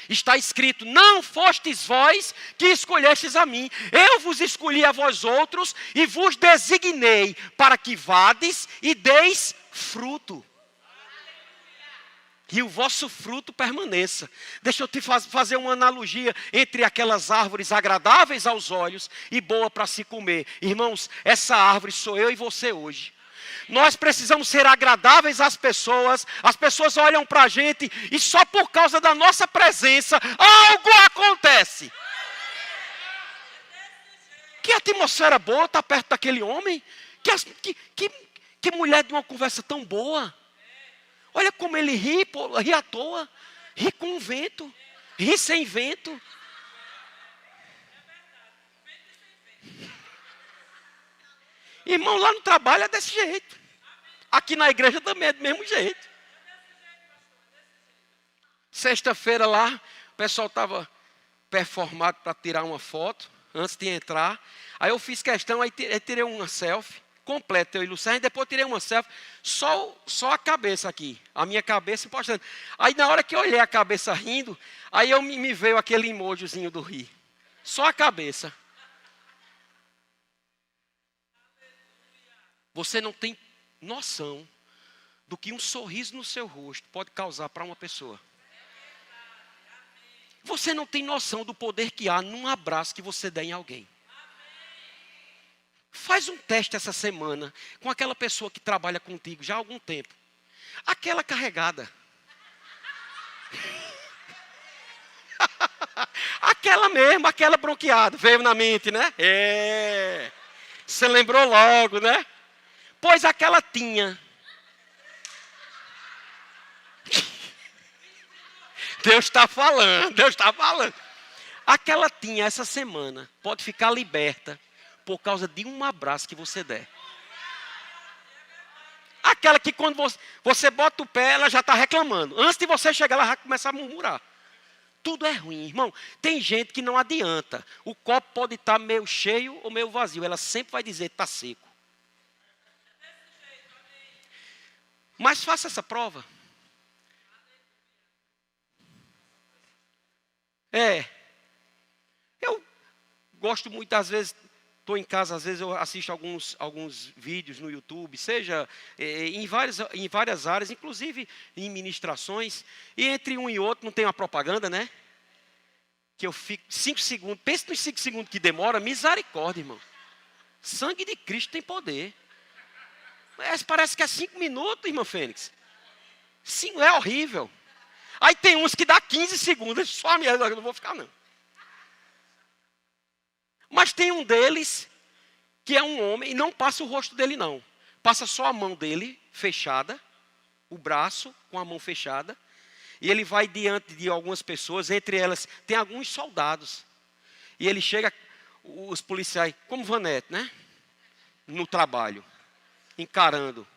Está escrito, não fostes vós que escolhestes a mim, eu vos escolhi a vós outros e vos designei para que vades e deis fruto. E o vosso fruto permaneça. Deixa eu te fazer uma analogia entre aquelas árvores agradáveis aos olhos e boa para se comer. Irmãos, essa árvore sou eu e você hoje. Nós precisamos ser agradáveis às pessoas olham para a gente e só por causa da nossa presença algo acontece. Que atmosfera boa estar perto daquele homem, que mulher de uma conversa tão boa. Olha como ele ri à toa. Ri com vento. Ri sem vento. Irmão, lá no trabalho é desse jeito. Aqui na igreja também é do mesmo jeito. Sexta-feira lá, o pessoal estava performado para tirar uma foto, antes de entrar. Aí eu fiz questão, aí tirei uma selfie, completa, eu e Luciano, e depois tirei uma selfie, só a cabeça aqui, a minha cabeça postando. Aí na hora que eu olhei a cabeça rindo, aí me veio aquele emojizinho do rir. Só a cabeça. Você não tem noção do que um sorriso no seu rosto pode causar para uma pessoa. Você não tem noção do poder que há num abraço que você dá em alguém. Faz um teste essa semana com aquela pessoa que trabalha contigo já há algum tempo. Aquela carregada. Aquela mesmo, aquela bronqueada. Veio na mente, né? É. Você lembrou logo, né? Pois aquela tinha. Deus está falando, Deus está falando. Aquela tinha essa semana pode ficar liberta por causa de um abraço que você der. Aquela que quando você bota o pé, ela já está reclamando. Antes de você chegar, ela já começa a murmurar. Tudo é ruim, irmão. Tem gente que não adianta. O copo pode estar meio cheio ou meio vazio. Ela sempre vai dizer que está seco. Mas faça essa prova. Eu gosto muito, às vezes, estou em casa, às vezes eu assisto alguns vídeos no YouTube, seja em várias áreas, inclusive em ministrações, e entre um e outro não tem uma propaganda, né? Que eu fico 5 segundos, pense nos 5 segundos que demora, misericórdia, irmão. Sangue de Cristo tem poder. Mas parece que é 5 minutos, irmão Fênix. Sim, é horrível. Aí tem uns que dá 15 segundos, só a minha, eu não vou ficar não. Mas tem um deles, que é um homem, e não passa o rosto dele não. Passa só a mão dele, fechada, o braço com a mão fechada. E ele vai diante de algumas pessoas, entre elas tem alguns soldados. E ele chega, os policiais, como Vanete, né? No trabalho, encarando.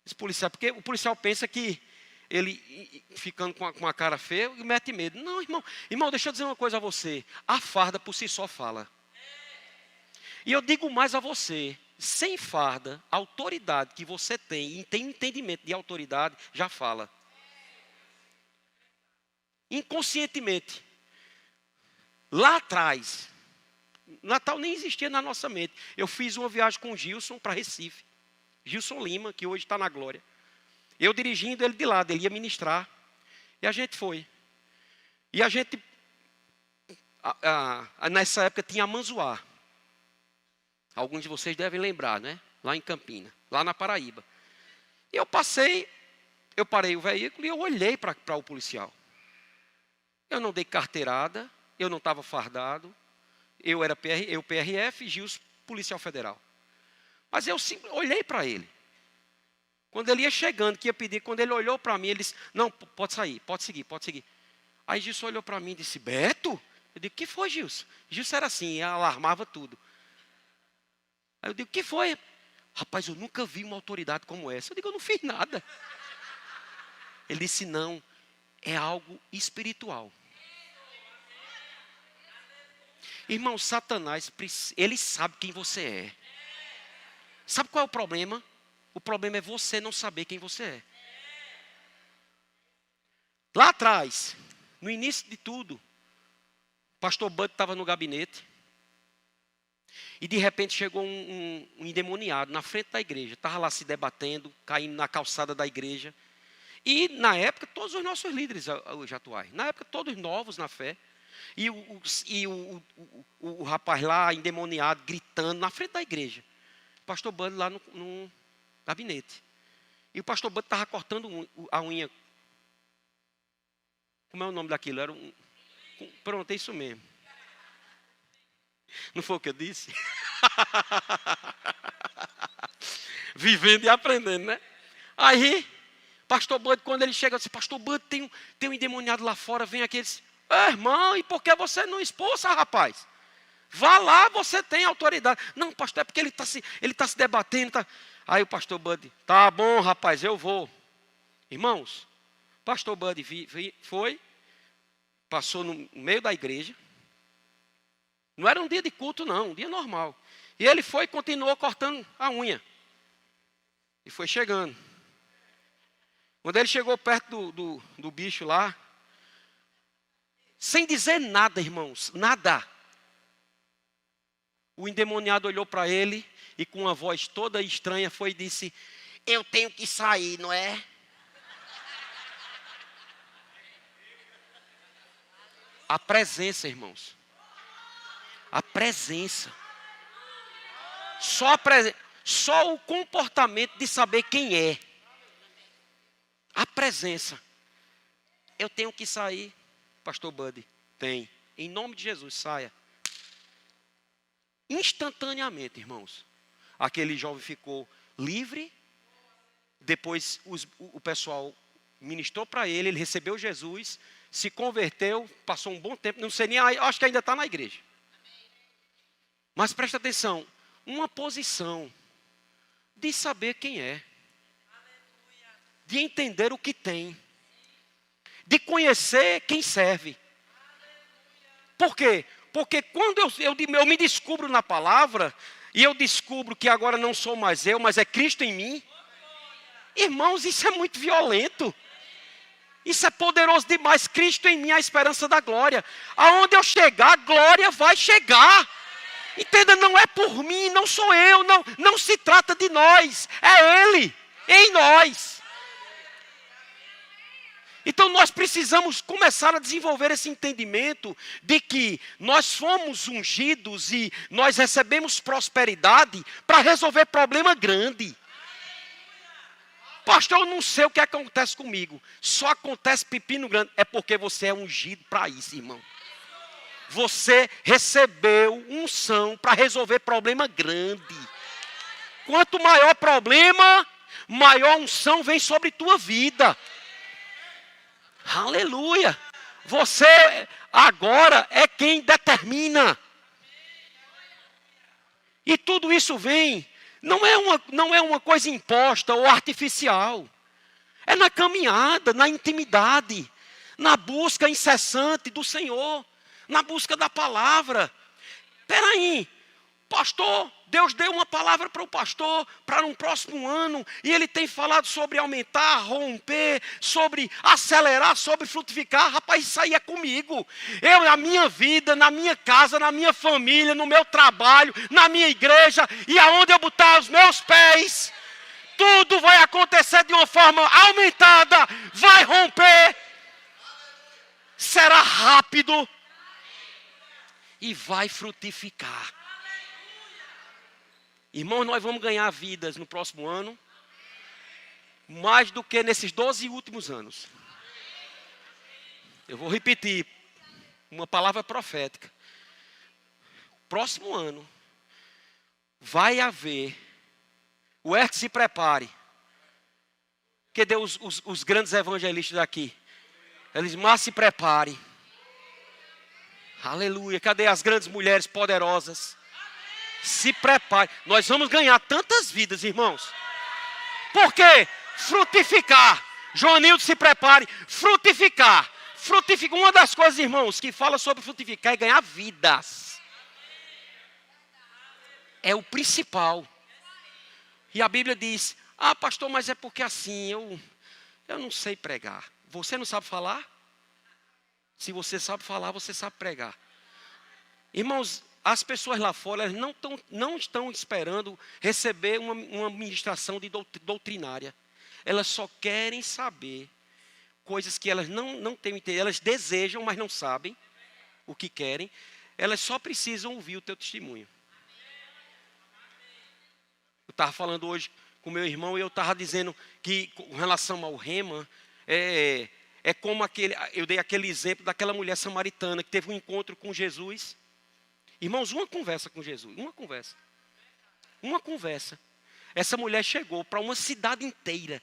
Esse policial, porque o policial pensa que ele ficando com a cara feia, mete medo. Não, irmão, deixa eu dizer uma coisa a você. A farda por si só fala. E eu digo mais a você. Sem farda, a autoridade que você tem, e tem entendimento de autoridade, já fala. Inconscientemente. Lá atrás, Natal nem existia na nossa mente. Eu fiz uma viagem com o Gilson para Recife. Gilson Lima, que hoje está na glória. Eu dirigindo ele de lado, ele ia ministrar. E a gente foi. E a gente, nessa época, tinha Amanzoá. Alguns de vocês devem lembrar, né? Lá em Campina, lá na Paraíba. E eu parei o veículo e eu olhei para o policial. Eu não dei carteirada, eu não estava fardado. Eu era PRF e Gilson, policial federal. Mas eu olhei para ele. Quando ele ia chegando, que ia pedir, quando ele olhou para mim, ele disse, não, pode sair, pode seguir. Aí Gilson olhou para mim e disse, Beto? Eu digo, o que foi, Gilson? Gilson era assim, alarmava tudo. Aí eu digo, o que foi? Rapaz, eu nunca vi uma autoridade como essa. Eu digo, eu não fiz nada. Ele disse, não, é algo espiritual. Irmão, Satanás, ele sabe quem você é. Sabe qual é o problema? O problema é você não saber quem você é. Lá atrás, no início de tudo, o pastor Bud estava no gabinete. E de repente chegou um endemoniado na frente da igreja. Estava lá se debatendo, caindo na calçada da igreja. E na época, todos os nossos líderes hoje atuais. Na época, todos novos na fé. E o rapaz lá, endemoniado, gritando na frente da igreja. O pastor Bud lá no gabinete. E o pastor Bud estava cortando a unha. Como é o nome daquilo? Pronto, é isso mesmo. Não foi o que eu disse? Vivendo e aprendendo, né? Aí, o Pastor Bud, quando ele chega, eu disse, Pastor Bud, tem um endemoniado lá fora, vem aqui, ele disse, irmão, e por que você não expulsa, rapaz? Vá lá, você tem autoridade. Não, pastor, é porque ele está se debatendo. Aí o pastor Bud, tá bom, rapaz, eu vou. Irmãos, pastor Bud foi, passou no meio da igreja. Não era um dia de culto, não, um dia normal. E ele foi e continuou cortando a unha. E foi chegando. Quando ele chegou perto do bicho lá, sem dizer nada, irmãos, nada. O endemoniado olhou para ele e com uma voz toda estranha foi e disse, eu tenho que sair, não é? A presença, irmãos. A presença. Só o comportamento de saber quem é. A presença. Eu tenho que sair, pastor Bud. Tem. Em nome de Jesus, saia. Instantaneamente, irmãos. Aquele jovem ficou livre. Depois o pessoal ministrou para ele. Ele recebeu Jesus. Se converteu. Passou um bom tempo. Não sei nem, acho que ainda está na igreja. Mas presta atenção. Uma posição de saber quem é. De entender o que tem. De conhecer quem serve. Por quê? Porque quando eu me descubro na palavra, e eu descubro que agora não sou mais eu, mas é Cristo em mim. Irmãos, isso é muito violento. Isso é poderoso demais. Cristo em mim, a esperança da glória. Aonde eu chegar, a glória vai chegar. Entenda, não é por mim, não sou eu, não se trata de nós. É Ele, em nós. Então nós precisamos começar a desenvolver esse entendimento de que nós fomos ungidos e nós recebemos prosperidade para resolver problema grande. Pastor, eu não sei o que acontece comigo. Só acontece pepino grande. É porque você é ungido para isso, irmão. Você recebeu unção para resolver problema grande. Quanto maior problema, maior unção vem sobre tua vida. Aleluia. Você agora é quem determina. E tudo isso vem, não é uma coisa imposta ou artificial. É na caminhada, na intimidade, na busca incessante do Senhor, na busca da palavra. Espera aí, pastor, Deus deu uma palavra para o pastor para um próximo ano, e ele tem falado sobre aumentar, romper, sobre acelerar, sobre frutificar. Rapaz, isso aí é comigo. Eu, na minha vida, na minha casa, na minha família, no meu trabalho, na minha igreja, e aonde eu botar os meus pés, tudo vai acontecer de uma forma aumentada, vai romper, será rápido e vai frutificar. Irmãos, nós vamos ganhar vidas no próximo ano, mais do que nesses 12 últimos anos. Eu vou repetir, uma palavra profética. Próximo ano, vai haver, o que se prepare. Cadê os grandes evangelistas daqui? Eles mais se preparem. Aleluia, cadê as grandes mulheres poderosas? Se prepare. Nós vamos ganhar tantas vidas, irmãos. Por quê? Frutificar. Joanildo, se prepare. Frutificar. Uma das coisas, irmãos, que fala sobre frutificar é ganhar vidas. É o principal. E a Bíblia diz, pastor, mas é porque assim, eu não sei pregar. Você não sabe falar? Se você sabe falar, você sabe pregar. Irmãos, as pessoas lá fora elas não estão esperando receber uma ministração doutrinária. Elas só querem saber coisas que elas não têm interesse. Elas desejam, mas não sabem o que querem. Elas só precisam ouvir o teu testemunho. Eu estava falando hoje com meu irmão e eu estava dizendo que, com relação ao rema, é como eu dei aquele exemplo daquela mulher samaritana que teve um encontro com Jesus. Irmãos, uma conversa com Jesus, uma conversa. Essa mulher chegou para uma cidade inteira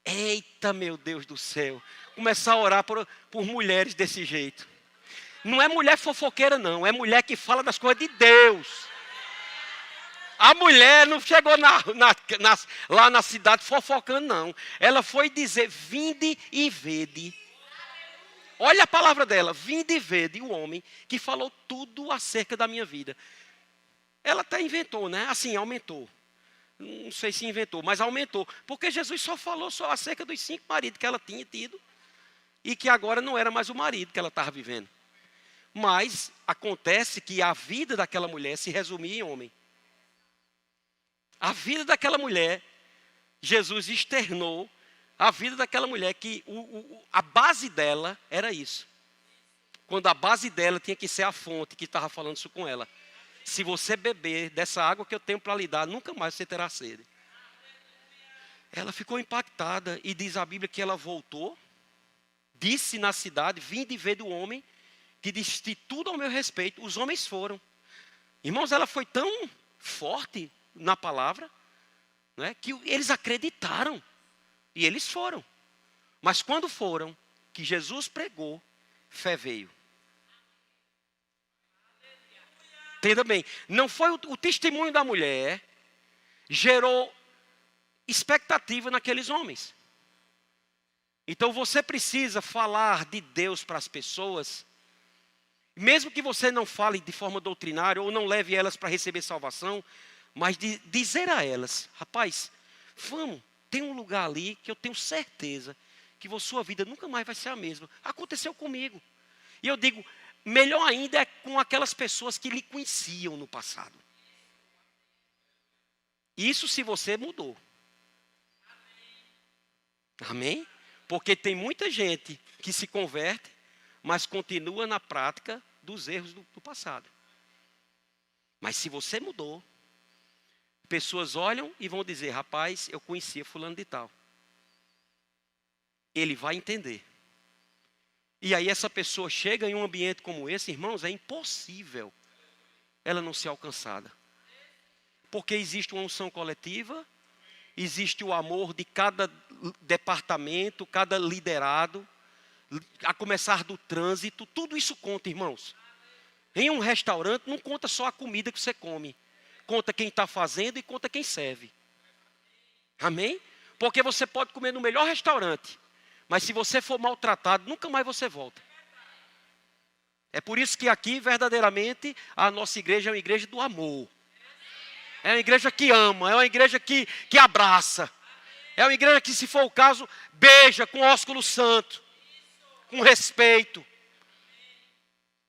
Eita, meu Deus do céu. Começar a orar por mulheres desse jeito. Não é mulher fofoqueira, não. É mulher que fala das coisas de Deus. A mulher não chegou lá na cidade fofocando, não. Ela foi dizer, vinde e vede. Olha a palavra dela, vinde e vede o homem que falou tudo acerca da minha vida. Ela até inventou, né? Assim, aumentou. Não sei se inventou, mas aumentou. Porque Jesus só falou só acerca dos 5 maridos que ela tinha tido. E que agora não era mais o marido que ela estava vivendo. Mas acontece que a vida daquela mulher se resumia em homem. A vida daquela mulher, Jesus externou a vida daquela mulher, que a base dela era isso. Quando a base dela tinha que ser a fonte que estava falando isso com ela. Se você beber dessa água que eu tenho para lhe dar, nunca mais você terá sede. Ela ficou impactada e diz a Bíblia que ela voltou, disse na cidade, vinde e vede o homem que disse tudo ao meu respeito. Os homens foram. Irmãos, ela foi tão forte na palavra, né, que eles acreditaram. E eles foram. Mas quando foram, que Jesus pregou, fé veio. Entenda bem, não foi o testemunho da mulher, gerou expectativa naqueles homens. Então você precisa falar de Deus para as pessoas, mesmo que você não fale de forma doutrinária, ou não leve elas para receber salvação, mas de dizer a elas, rapaz, vamos, tem um lugar ali que eu tenho certeza que a sua vida nunca mais vai ser a mesma. Aconteceu comigo. E eu digo, melhor ainda é com aquelas pessoas que lhe conheciam no passado. Isso se você mudou. Amém? Porque tem muita gente que se converte, mas continua na prática dos erros do passado. Mas se você mudou, pessoas olham e vão dizer, rapaz, eu conhecia fulano de tal. Ele vai entender. E aí essa pessoa chega em um ambiente como esse, irmãos, é impossível ela não ser alcançada. Porque existe uma unção coletiva, existe o amor de cada departamento, cada liderado, a começar do trânsito, tudo isso conta, irmãos. Em um restaurante não conta só a comida que você come. Conta quem está fazendo e conta quem serve. Amém? Porque você pode comer no melhor restaurante, mas se você for maltratado, nunca mais você volta. É por isso que aqui, verdadeiramente, a nossa igreja é uma igreja do amor. É uma igreja que ama, é uma igreja que abraça. É uma igreja que, se for o caso, beija com ósculo santo, com respeito.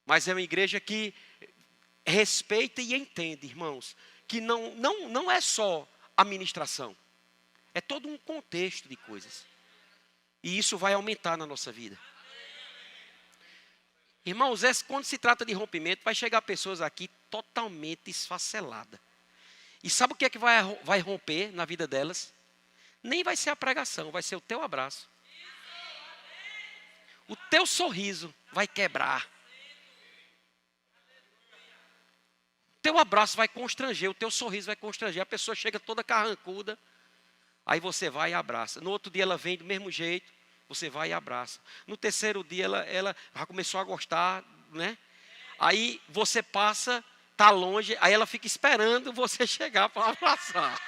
Mas é uma igreja que respeita e entende, irmãos, que não é só a ministração. É todo um contexto de coisas. E isso vai aumentar na nossa vida. Irmãos, quando se trata de rompimento, vai chegar pessoas aqui totalmente esfaceladas. E sabe o que é que vai romper na vida delas? Nem vai ser a pregação, vai ser o teu abraço. O teu sorriso vai quebrar. O teu abraço vai constranger, o teu sorriso vai constranger. A pessoa chega toda carrancuda, aí você vai e abraça. No outro dia ela vem do mesmo jeito, você vai e abraça. No terceiro dia ela já começou a gostar, né? Aí você passa, está longe, aí ela fica esperando você chegar para abraçar.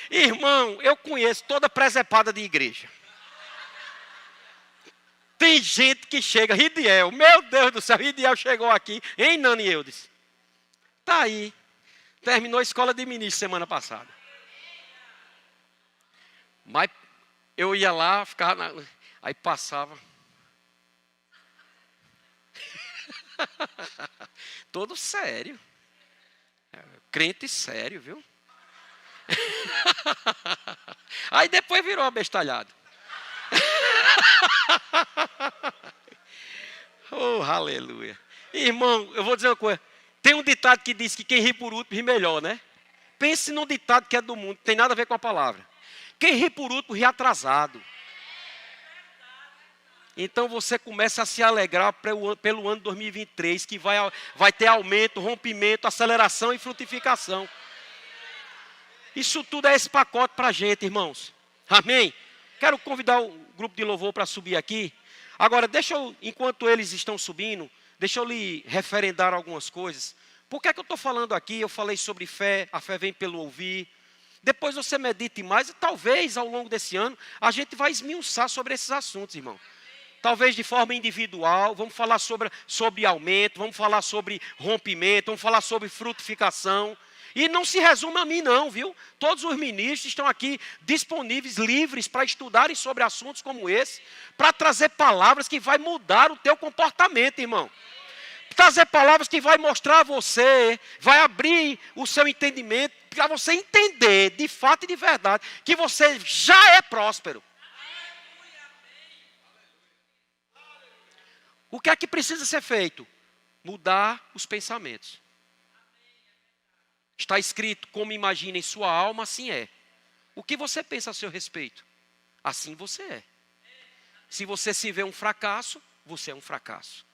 Irmão, eu conheço toda presepada de igreja. Tem gente que chega, Ridiel, meu Deus do céu, Ridiel chegou aqui, hein, Nani Eudes? Está aí, terminou a escola de ministro semana passada. Mas eu ia lá, ficava, aí passava. Todo sério. Crente sério, viu? Aí depois virou abestalhado. Oh, aleluia. Irmão, eu vou dizer uma coisa. Tem um ditado que diz que quem ri por último ri melhor, né? Pense num ditado que é do mundo, não tem nada a ver com a palavra. Quem ri por último ri atrasado. Então você começa a se alegrar pelo ano 2023, que vai ter aumento, rompimento, aceleração e frutificação. Isso tudo é esse pacote para a gente, irmãos. Amém? Quero convidar o grupo de louvor para subir aqui. Agora, enquanto eles estão subindo, deixa eu lhe referendar algumas coisas. Por que é que eu estou falando aqui? Eu falei sobre fé, a fé vem pelo ouvir. Depois você medite mais e talvez ao longo desse ano a gente vai esmiuçar sobre esses assuntos, irmão. Talvez de forma individual, vamos falar sobre aumento, vamos falar sobre rompimento, vamos falar sobre frutificação. E não se resume a mim não, viu? Todos os ministros estão aqui disponíveis, livres para estudarem sobre assuntos como esse, para trazer palavras que vai mudar o teu comportamento, irmão. Trazer palavras que vai mostrar a você, vai abrir o seu entendimento, para você entender de fato e de verdade que você já é próspero. O que é que precisa ser feito? Mudar os pensamentos. Está escrito, como imagina em sua alma, assim é. O que você pensa a seu respeito? Assim você é. Se você se vê um fracasso, você é um fracasso.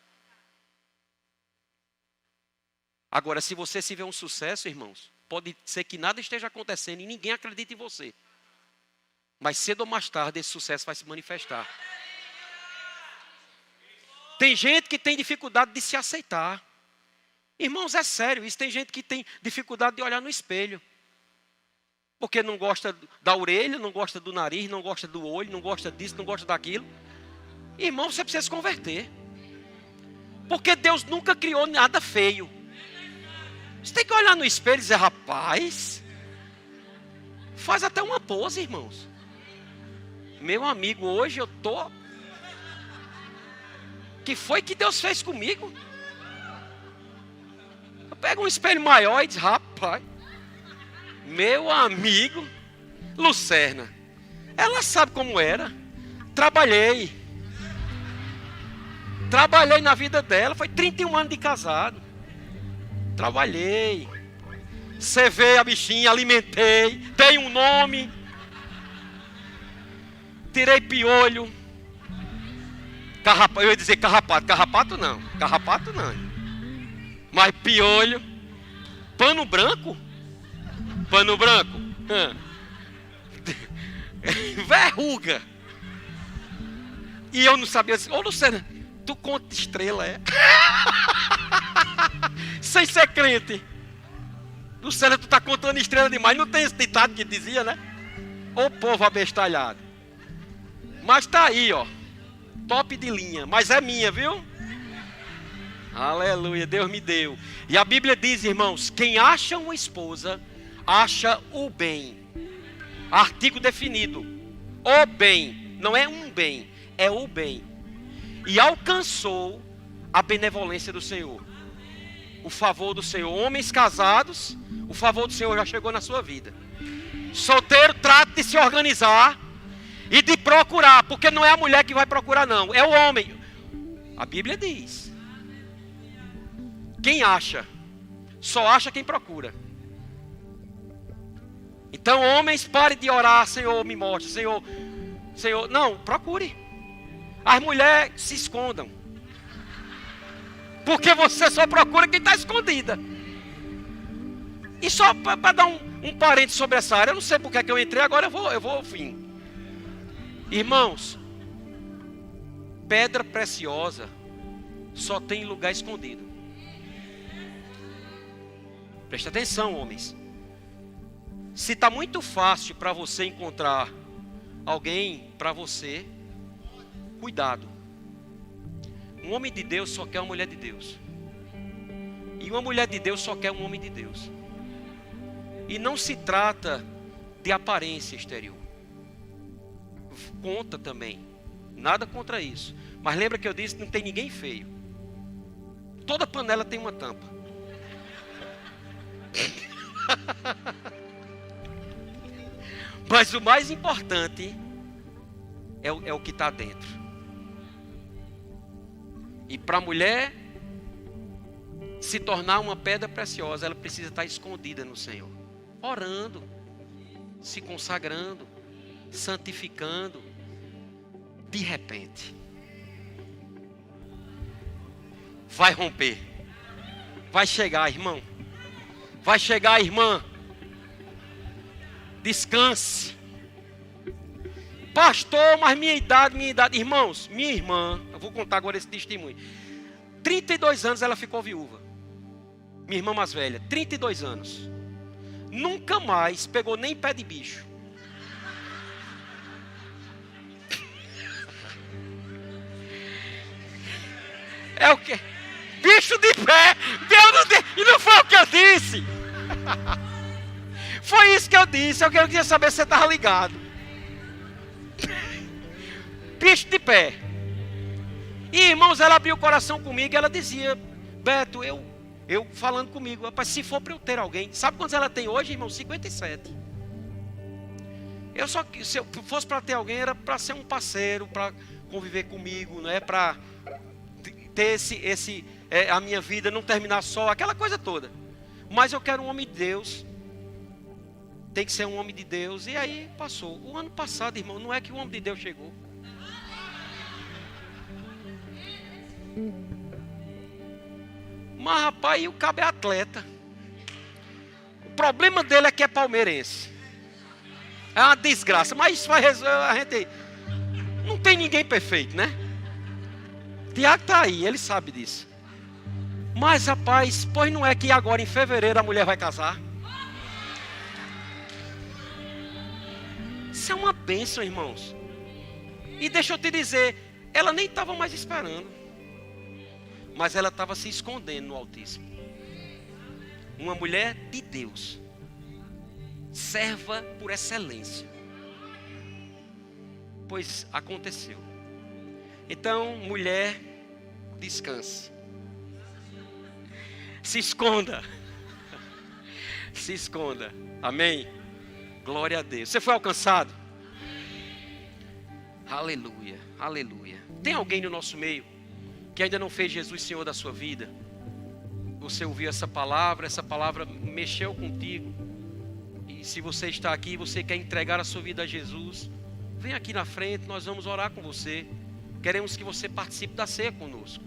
Agora, se você se vê um sucesso, irmãos, pode ser que nada esteja acontecendo e ninguém acredita em você. Mas cedo ou mais tarde esse sucesso vai se manifestar. Tem gente que tem dificuldade de se aceitar. Irmãos, é sério, isso tem gente que tem dificuldade de olhar no espelho. Porque não gosta da orelha, não gosta do nariz, não gosta do olho, não gosta disso, não gosta daquilo. Irmão, você precisa se converter. Porque Deus nunca criou nada feio. Você tem que olhar no espelho e dizer, rapaz, faz até uma pose, irmãos. Meu amigo, hoje eu tô... que foi que Deus fez comigo? Eu pego um espelho maior e diz, rapaz, meu amigo, Lucerna, ela sabe como era. Trabalhei na vida dela, foi 31 anos de casado. Trabalhei, cevei a bichinha, alimentei, dei um nome, tirei piolho, eu ia dizer carrapato não, mas piolho, pano branco, verruga, e eu não sabia assim, ô Luciana, tu conta estrela, é? Sem ser crente. Luciana, tu tá contando estrela demais. Não tem esse ditado que dizia, né? Ô povo abestalhado. Mas tá aí, ó. Top de linha. Mas é minha, viu? Aleluia, Deus me deu. E a Bíblia diz, irmãos, quem acha uma esposa, acha o bem. Artigo definido. O bem. Não é um bem, é o bem. E alcançou a benevolência do Senhor. O favor do Senhor. Homens casados, o favor do Senhor já chegou na sua vida. Solteiro, trate de se organizar e de procurar, porque não é a mulher que vai procurar não, é o homem. A Bíblia diz, quem acha, só acha quem procura. Então homens, pare de orar, Senhor me mostre, Senhor, não, procure. As mulheres se escondam, porque você só procura quem está escondida. E só para dar um parente sobre essa área, eu não sei porque que eu entrei, agora eu vou ao fim. Irmãos, pedra preciosa só tem lugar escondido. Presta atenção, homens. Se está muito fácil para você encontrar alguém para você, cuidado. Um homem de Deus só quer uma mulher de Deus. E uma mulher de Deus só quer um homem de Deus. E não se trata de aparência exterior. Conta também. Nada contra isso. Mas lembra que eu disse que não tem ninguém feio. Toda panela tem uma tampa. Mas o mais importante é o que está dentro. E para a mulher se tornar uma pedra preciosa, ela precisa estar escondida no Senhor, orando, se consagrando, santificando. De repente vai romper, vai chegar, irmão, vai chegar, irmã, Descanse. Pastor, mas minha idade. Irmãos, minha irmã, eu vou contar agora esse testemunho. 32 anos ela ficou viúva. Minha irmã mais velha, 32 anos. Nunca mais pegou nem pé de bicho. É o quê? Bicho de pé. E não foi o que eu disse. Foi isso que eu disse. Eu queria saber se você estava ligado. Bicho de pé. E irmãos, ela abriu o coração comigo e ela dizia: Beto, eu falando comigo, rapaz, se for para eu ter alguém. Sabe quantos ela tem hoje, irmão? 57. Se eu fosse para ter alguém, era para ser um parceiro, para conviver comigo, não é para ter a minha vida não terminar só, aquela coisa toda. Mas eu quero um homem de Deus. Tem que ser um homem de Deus. E aí passou. O ano passado, irmão, não é que o homem de Deus chegou. Mas rapaz, o cabo é atleta. O problema dele é que é palmeirense. É uma desgraça. Mas isso vai resolver. A gente não tem ninguém perfeito, né? Tiago está aí, ele sabe disso. Mas rapaz, pois não é que agora em fevereiro a mulher vai casar? Isso é uma bênção, irmãos. E deixa eu te dizer, ela nem estava mais esperando. Mas ela estava se escondendo no Altíssimo. Uma mulher de Deus. Serva por excelência. Pois aconteceu. Então, mulher, descanse. Se esconda. Se esconda. Amém? Glória a Deus. Você foi alcançado? Aleluia. Aleluia. Tem alguém no nosso meio que ainda não fez Jesus Senhor da sua vida? Você ouviu essa palavra mexeu contigo. E se você está aqui e você quer entregar a sua vida a Jesus, vem aqui na frente, nós vamos orar com você. Queremos que você participe da ceia conosco.